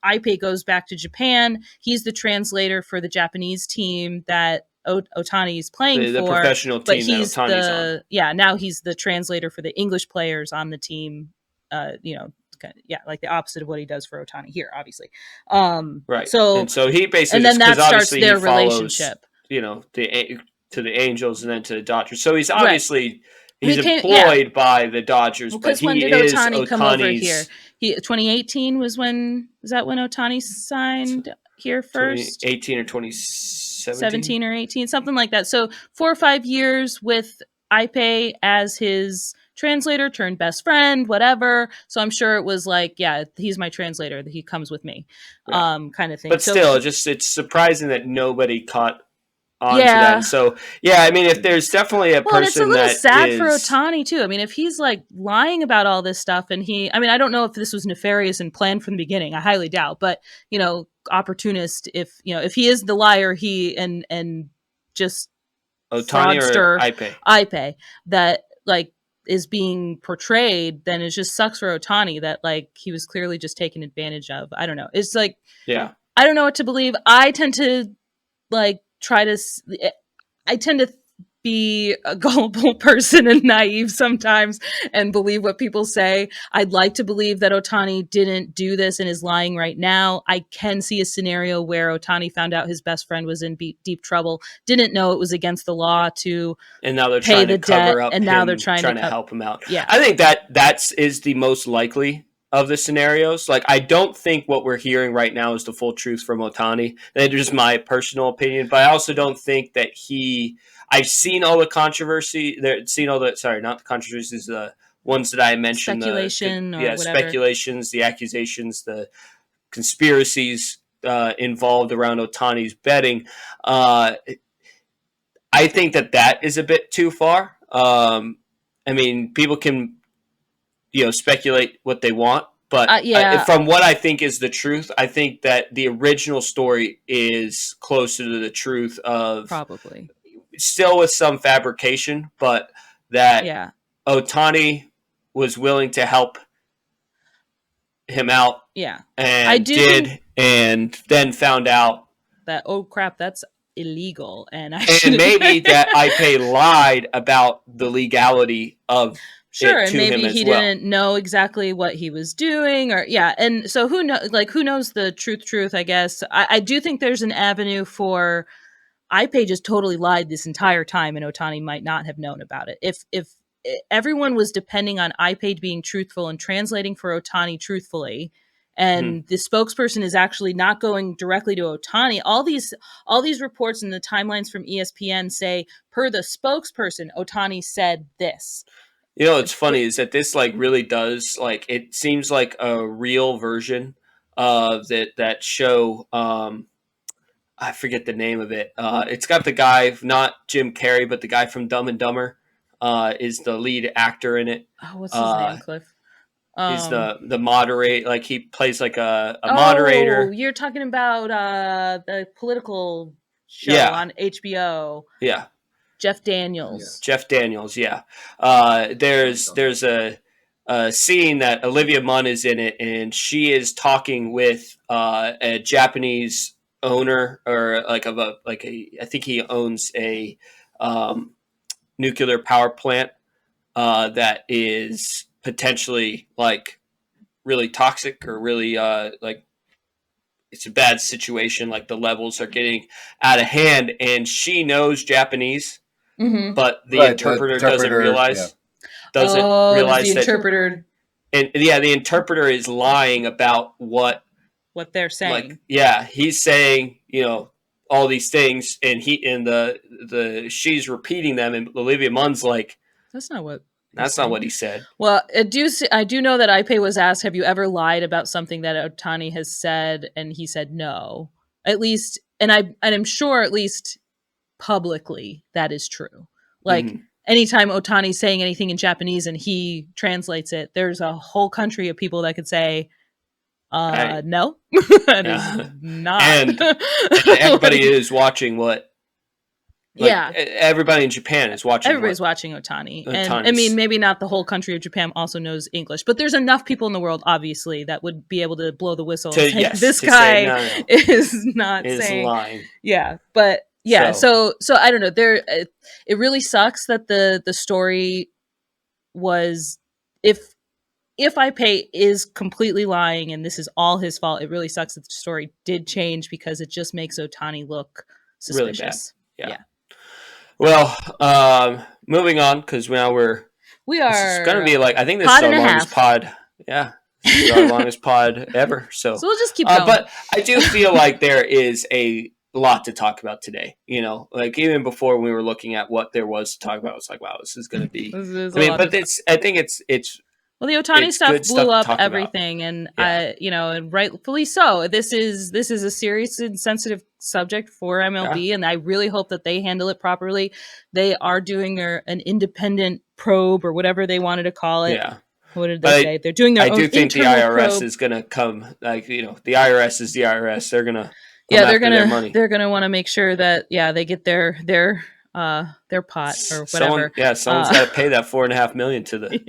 Ipe goes back to Japan. He's the translator for the Japanese team that Ohtani is playing the for, professional team. But he's that Ohtani's on. Now he's the translator for the English players on the team. Like the opposite of what he does for Ohtani here, obviously. Right. So he basically, and then that starts their relationship. To the Angels and then to the Dodgers. So he's obviously. He's employed by the Dodgers, but he is Ohtani's... come over here? 2018 was when Ohtani signed here first? 2018 or 2017? 17 or 18, something like that. So 4 or 5 years with Ipe as his translator, turned best friend, whatever. So I'm sure it was like, yeah, he's my translator, that he comes with me, kind of thing. But still, it's surprising that nobody caught on to that. Yeah. And so, yeah, I mean, if there's definitely a Well, and it's a person little that sad for is, Ohtani too. I mean, if he's like lying about all this stuff, and I mean, I don't know if this was nefarious and planned from the beginning. I highly doubt, but opportunist. If he is the liar, and just Ohtani or fraudster Ipe. Ipe that like is being portrayed, then it just sucks for Ohtani that like he was clearly just taken advantage of. I don't know. It's like Yeah. I don't know what to believe. I tend to like try to. I tend to be a gullible person and naive sometimes and believe what people say. I'd like to believe that Ohtani didn't do this and is lying right now. I can see a scenario where Ohtani found out his best friend was in deep trouble, didn't know it was against the law to And now they're pay trying to the debt, cover up and now they're him trying trying to to help him out. yeah. I think that is the most likely of the scenarios. Like, I don't think what we're hearing right now is the full truth from Ohtani. That's just my personal opinion. But I also don't think that I've seen all the controversy. Seen all the not the controversies, the ones that I mentioned, Speculation or whatever. speculations, the accusations, the conspiracies involved around Ohtani's betting. I think that is a bit too far. I mean, people can, speculate what they want, but Yeah. from what I think is the truth, I think that the original story is closer to the truth of Probably. Still with some fabrication, but that Yeah. Ohtani was willing to help him out. Yeah. And I do think and then found out that, oh crap, that's illegal, and maybe that Ipe lied about the legality of sure, it and to maybe him as he well. didn't know exactly what he was doing, or and so who knows the truth, I guess. I do think there's an avenue for Ipe just totally lied this entire time, and Ohtani might not have known about it. If everyone was depending on Ipe being truthful and translating for Ohtani truthfully, and the spokesperson is actually not going directly to Ohtani, all these reports and the timelines from ESPN say, per the spokesperson, Ohtani said this. What's funny is that this really does it seems like a real version of that show. I forget the name of it. It's got the guy, not Jim Carrey, but the guy from Dumb and Dumber, is the lead actor in it. Oh, what's his name, Cliff? He's the moderate, he plays like a moderator. Oh, you're talking about the political show on HBO. Yeah. Jeff Daniels. Yeah. Jeff Daniels, yeah. There's a scene that Olivia Munn is in it, and she is talking with a Japanese owner, or I think he owns a nuclear power plant that is potentially really toxic, or really it's a bad situation. The levels are getting out of hand, and she knows Japanese, but the interpreter doesn't realize. Doesn't realize the interpreter. And the interpreter is lying about what they're saying. He's saying all these things, and she's repeating them, and Olivia Munn's like, that's not what he said. Well, I do know that Ipe was asked, have you ever lied about something that Ohtani has said? And he said no. At least, and I'm sure at least publicly that is true. Anytime Ohtani's saying anything in Japanese and he translates it, there's a whole country of people that could say, no, that is not. And everybody is watching what. Everybody in Japan is watching. Everybody's watching Ohtani. And I mean, maybe not the whole country of Japan also knows English, but there's enough people in the world, obviously, that would be able to blow the whistle and say, this guy is not saying lying. Yeah, but yeah, so I don't know. It really sucks that the story was, if Ipe is completely lying and this is all his fault, it really sucks that the story did change, because it just makes Ohtani look suspicious. Really bad. Yeah. Well, moving on, because now we are. This is going to be I think this is our longest pod. Yeah, this is our longest pod ever. So we'll just keep going. But I do feel like there is a lot to talk about today. Even before we were looking at what there was to talk about, it's wow, this is going to be. I think it's. Well, the Ohtani it's stuff good blew stuff to up talk about. everything, and Yeah. and rightfully so. This is a serious and sensitive subject for MLB, Yeah. and I really hope that they handle it properly. They are doing an independent probe or whatever they wanted to call it. Yeah. What did they But say? They're doing I their own do think the internal IRS probe. is going to come. Like, the IRS is the IRS. They're going to come Yeah, after their money. they're gonna want to make sure that they get their pot or whatever. Someone's got to pay that $4.5 million to the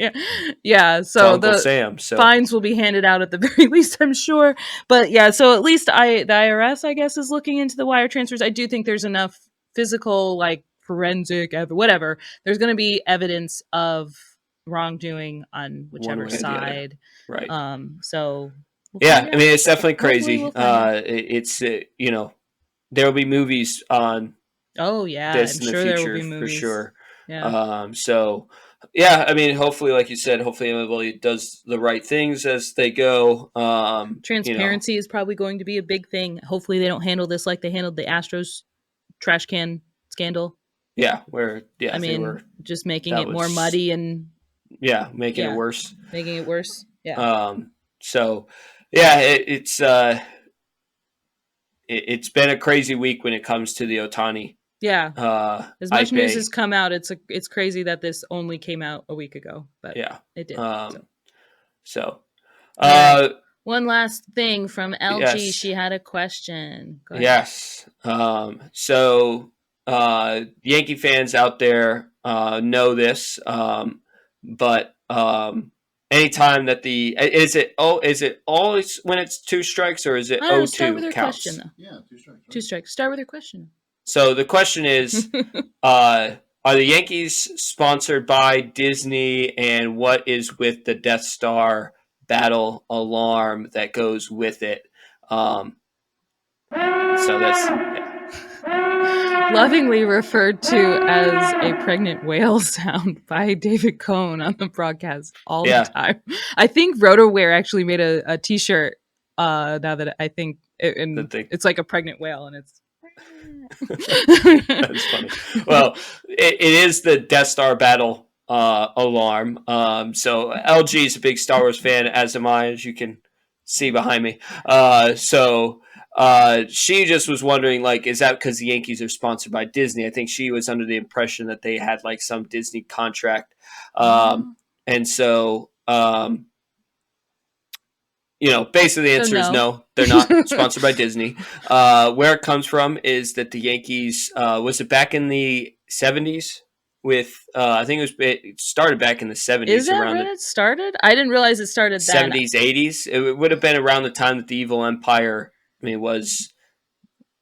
Yeah. to So Uncle the Sam. So fines will be handed out at the very least, I'm sure. But yeah, so at least the IRS, I guess, is looking into the wire transfers. I do think there's enough physical, like forensic, whatever. There's going to be evidence of wrongdoing on one whichever way or the other, side. right? So we'll Yeah, find I mean, out. it's definitely Hopefully, crazy. we'll find out. It's there will be movies on Oh yeah, this I'm in the sure there will future be for movies. sure. Yeah. So yeah, I mean, hopefully, like you said, hopefully everybody does the right things as they go. Transparency is probably going to be a big thing. Hopefully, they don't handle this like they handled the Astros trash can scandal. Yeah, where I they mean, were just making that it more was muddy and making it worse. making it worse. Yeah. So yeah, it's been a crazy week when it comes to the Ohtani. Yeah. As much news Ipe. has come out, it's crazy that this only came out a week ago, but Yeah. it did. So All right. One last thing from LG. Yes. She had a question. Go ahead. Yes. So Yankee fans out there know this, but anytime that is it always when it's two strikes, or is it I don't know. 0-2 Start with her counts? question though. Yeah, 2 strikes. Right? 2 strikes. Start with her question. So the question is, are the Yankees sponsored by Disney, and what is with the Death Star battle alarm that goes with it? So that's Lovingly referred to as a pregnant whale sound by David Cohn on the broadcast all the time. I think RotoWare actually made a T-shirt. Now that I think, and it's like a pregnant whale, and it's. That's funny. Well, it is the Death Star battle alarm. So LG is a big Star Wars fan, as am I, as you can see behind me. She just was wondering, like, is that because the Yankees are sponsored by Disney? I think she was under the impression that they had like some Disney contract, and so. Basically the answer is no, they're not sponsored by Disney. Where it comes from is that the Yankees, was it back in the 70s with, I think it started back in the 70s. Is that when it started? I didn't realize it started then. 70s, 80s. It would have been around the time that the Evil Empire, was...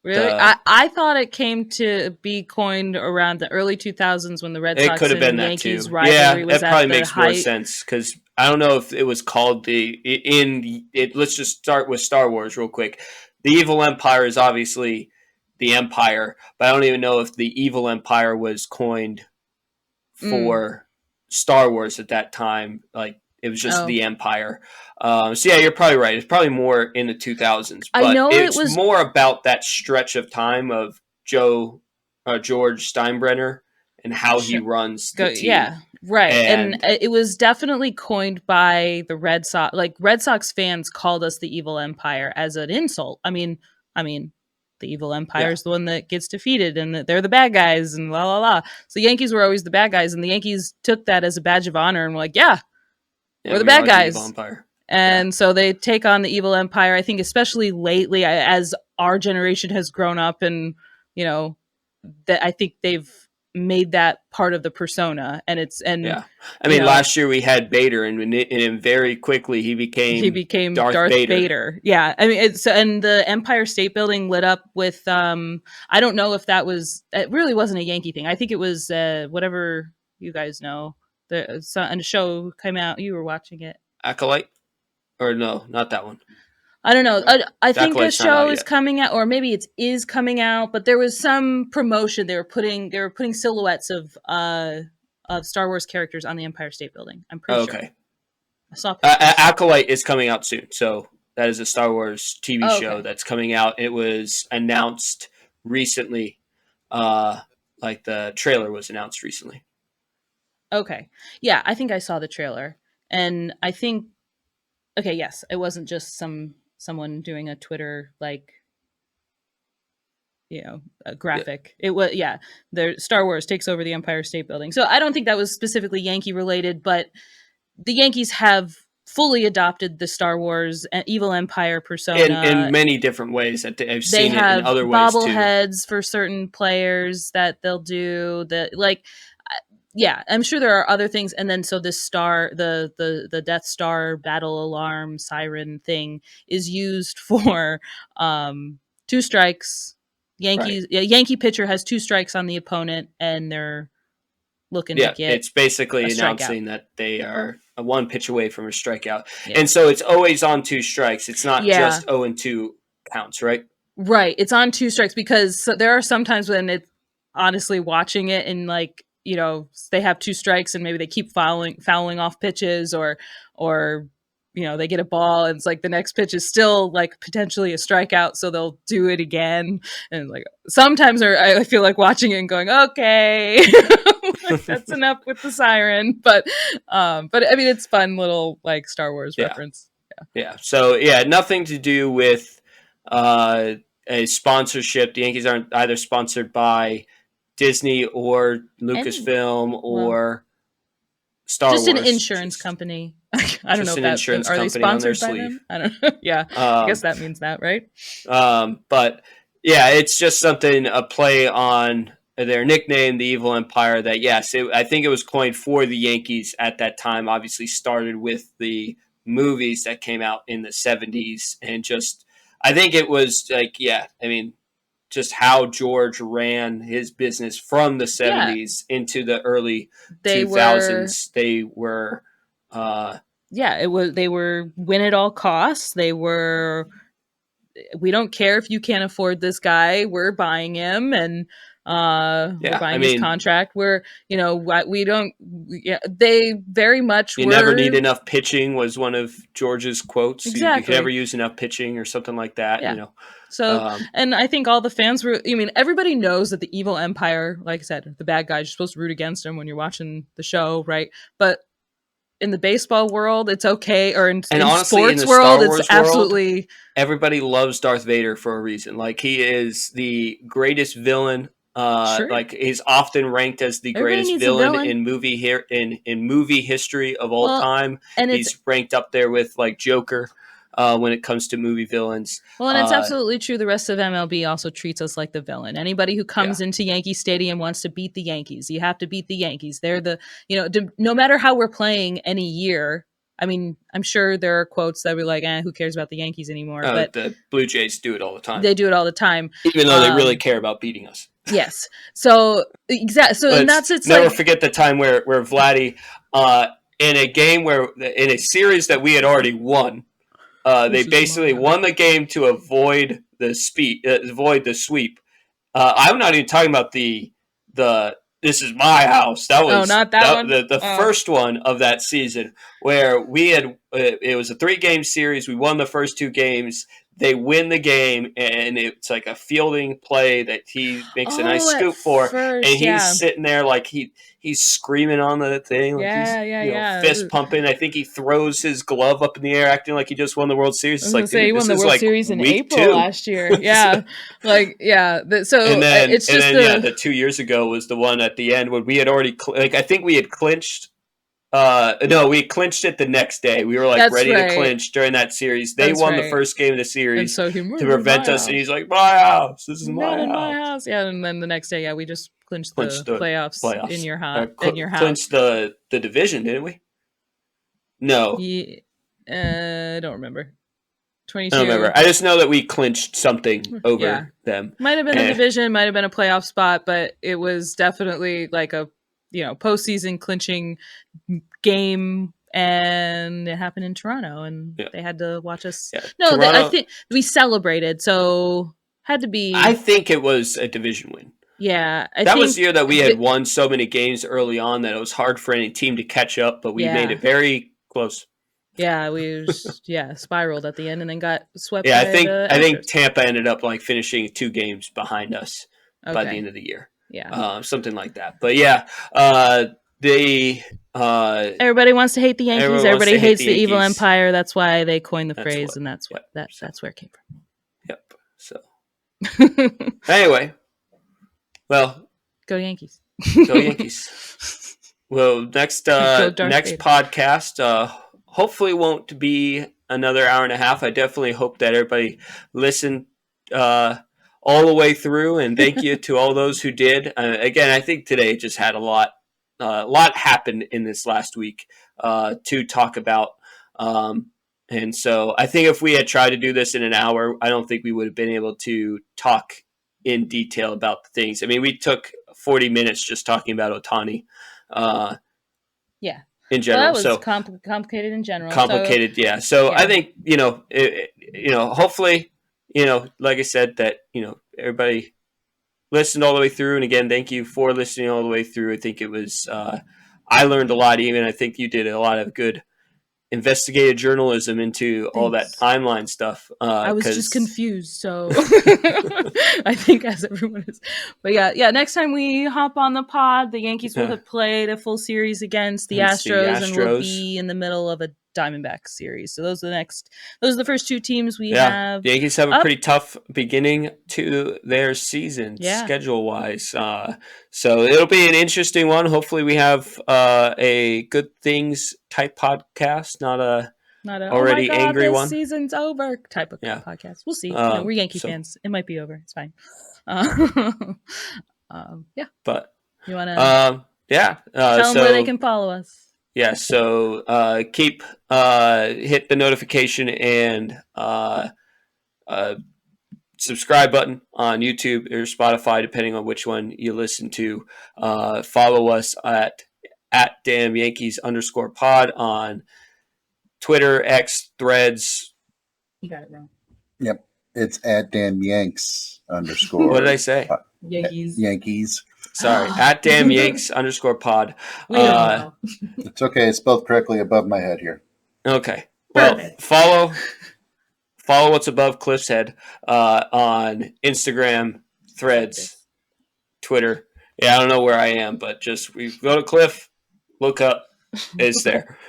Really? I thought it came to be coined around the early 2000s when the Red Sox and Yankees rivalry was at the height. That probably makes more sense, because I don't know if it was called let's just start with Star Wars real quick. The Evil Empire is obviously the Empire, but I don't even know if the Evil Empire was coined for Star Wars at that time. Like, it was just the Empire. So yeah, you're probably right. It's probably more in the 2000s. But I know it's more about that stretch of time of George Steinbrenner and how he runs the team. Yeah, right. And it was definitely coined by the Red Sox. Like, Red Sox fans called us the Evil Empire as an insult. I mean, the Evil Empire is the one that gets defeated, and that they're the bad guys, and la la la. So the Yankees were always the bad guys, and the Yankees took that as a badge of honor and were like, we're the bad guys. The Evil Empire. And so they take on the Evil Empire. I think especially lately, as our generation has grown up, and that I think they've made that part of the persona. And last year we had Vader, and very quickly he became Darth Vader. Yeah, I mean, and the Empire State Building lit up with I don't know if it really wasn't a Yankee thing. I think it was whatever you guys know. And a show came out. You were watching it. Acolyte? Or no, not that one. I don't know. I think a show is coming out, or maybe it is coming out. But there was some promotion. They were putting silhouettes of Star Wars characters on the Empire State Building. I'm pretty sure. I saw Acolyte is coming out soon. So that is a Star Wars TV show that's coming out. It was announced recently. Like the trailer was announced recently. Okay. Yeah, I think I saw the trailer. And I think, okay, yes, it wasn't just someone doing a Twitter a graphic. It was, yeah, the Star Wars takes over the Empire State Building. So I don't think that was specifically Yankee related, but the Yankees have fully adopted the Star Wars evil empire in persona. many different ways. That I've They seen it in have other ways too. bobbleheads for certain players that they'll do that, yeah, I'm sure there are other things. And then so this star, the Death Star battle alarm siren thing is used for two strikes. Right. Yankee pitcher has two strikes on the opponent, and they're looking to Yeah, get it's a basically strikeout. announcing that they are a one pitch away from a strikeout. Yeah. And so it's always on two strikes. It's not Yeah. just 0-2 counts, right? Right. It's on two strikes because there are some times when it's honestly watching it and they have two strikes and maybe they keep fouling off pitches or they get a ball and it's like the next pitch is still like potentially a strikeout, so they'll do it again. And like sometimes I feel like watching it and going, okay, like, that's enough with the siren. But I mean, it's fun little like Star Wars reference. Yeah. So yeah, nothing to do with a sponsorship. The Yankees aren't either sponsored by Disney or Lucasfilm or Star just Wars. An insurance company. I don't know if an insurance are they company on their sponsored by sleeve. them? I don't know. Yeah, I guess that means that, right? But yeah, it's just something, a play on their nickname, the Evil Empire, that yes, I think it was coined for the Yankees at that time. Obviously started with the movies that came out in the 70s. And just, I think it was like, yeah, I mean, just how George ran his business from the 70s into the early 2000s. They were they were win at all costs. They were, we don't care if you can't afford this guy, we're buying him, and we're buying his contract. They very much you never need enough pitching was one of George's quotes. Exactly. You could never use enough pitching or something like that. Yeah. So, and I think all the fans were, everybody knows that the evil empire, like I said, the bad guys, you're supposed to root against him when you're watching the show, right? But in the baseball world, it's okay. Or in honestly, sports in the world, Star Wars it's absolutely... world, everybody loves Darth Vader for a reason. Like, he is the greatest villain. Sure. Like, he's often ranked as the greatest villain in movie in movie history of all time. And he's ranked up there with like Joker when it comes to movie villains. Well, and it's absolutely true. The rest of MLB also treats us like the villain. Anybody who comes into Yankee Stadium wants to beat the Yankees. You have to beat the Yankees. They're the, no matter how we're playing any year. I mean, I'm sure there are quotes that were like, who cares about the Yankees anymore? But the Blue Jays do it all the time. They do it all the time. Even though they really care about beating us. Yes. So, exactly. So, and that's, it's never forget the time where Vladdy, in a game in a series that we had already won, they basically won the game to avoid the sweep. I'm not even talking about the this is my house. That was not that one. The first one of that season, where we had it was a 3-game series. We won the first 2 games. They win the game, and it's like a fielding play that he makes a nice scoop for, and he's sitting there like he's screaming on the thing, like fist pumping. I think he throws his glove up in the air, acting like he just won the World Series. It's like, dude, he won the World Series in April last year. Yeah, the 2 years ago was the one at the end when we had already I think we had clinched. No, we clinched it the next day. We were ready to clinch during that series. They won the first game of the series to prevent us, and he's like, "My house, this is my house." Yeah, and then the next day, we just clinched the playoffs in your house. Clinched the division, didn't we? No, I don't remember. 22. I don't remember. I just know that we clinched something over them. Might have been a division, might have been a playoff spot, but it was definitely like a postseason clinching game, and it happened in Toronto, and they had to watch us. Yeah. No, I think we celebrated, so had to be. I think it was a division win. Yeah, that was the year that we had won so many games early on that it was hard for any team to catch up, but we made it very close. Yeah, we spiraled at the end and then got swept. Yeah, I think Tampa ended up finishing 2 games behind us by the end of the year. Yeah, something like that. But yeah, Everybody wants to hate the Yankees. Everyone wants Everybody to hate hates the the evil Yankees. empire. That's why they coined the That's phrase, what- and that's what yep. that's where it came Yep. So from. anyway, well, Go Yankees. go Yankees. Well, next Darth next Vader. podcast hopefully won't be another hour and a half. I definitely hope that everybody listened all the way through, and thank you to all those who did. Again, I think today just had a lot happened in this last week to talk about. And so I think if we had tried to do this in an hour, I don't think we would have been able to talk in detail about the things. I mean, we took 40 minutes just talking about Ohtani. Yeah. In Well, general, that was so complicated in general. complicated, yeah. So yeah. I think hopefully, like I said, that everybody listened all the way through. And again, thank you for listening all the way through. I think it was I learned a lot. Even I think you did a lot of good investigative journalism into all that timeline stuff. I was just confused, so I think as everyone is. But yeah. Next time we hop on the pod, the Yankees will have played a full series against the Astros, and will be in the middle of a Diamondbacks series. So those are the first two teams we have. The Yankees have a pretty tough beginning to their season schedule wise. So it'll be an interesting one. Hopefully we have a good things type podcast, not a already oh my God, angry this one. Season's over type of podcast. We'll see. We're Yankee fans. It might be over. It's fine. Yeah. But you want to tell them where they can follow us. Yeah, so keep hit the notification and subscribe button on YouTube or Spotify, depending on which one you listen to. Follow us at @damnyankees_pod on Twitter, X, Threads. You got it wrong. Yep, it's @damnyanks_. What did I say? Yankees. Sorry, @damnyanks_pod. It's okay. It's spelled correctly above my head here. Okay. Well, follow what's above Cliff's head on Instagram, Threads, Twitter. Yeah, I don't know where I am, but just we go to Cliff, look up, it's there.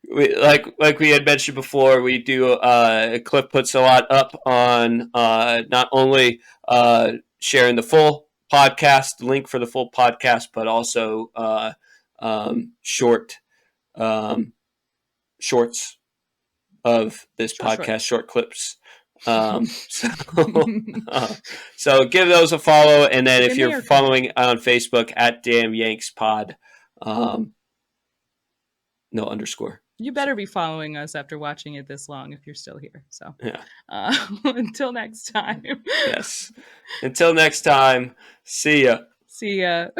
Like we had mentioned before, we do Cliff puts a lot up on not only sharing the full podcast, link for the full podcast, but also shorts of this podcast, short clips. So give those a follow, and then if you're following on Facebook @damnyankspod, no underscore. You better be following us after watching it this long if you're still here. So until next time. Yes. Until next time. See ya. See ya.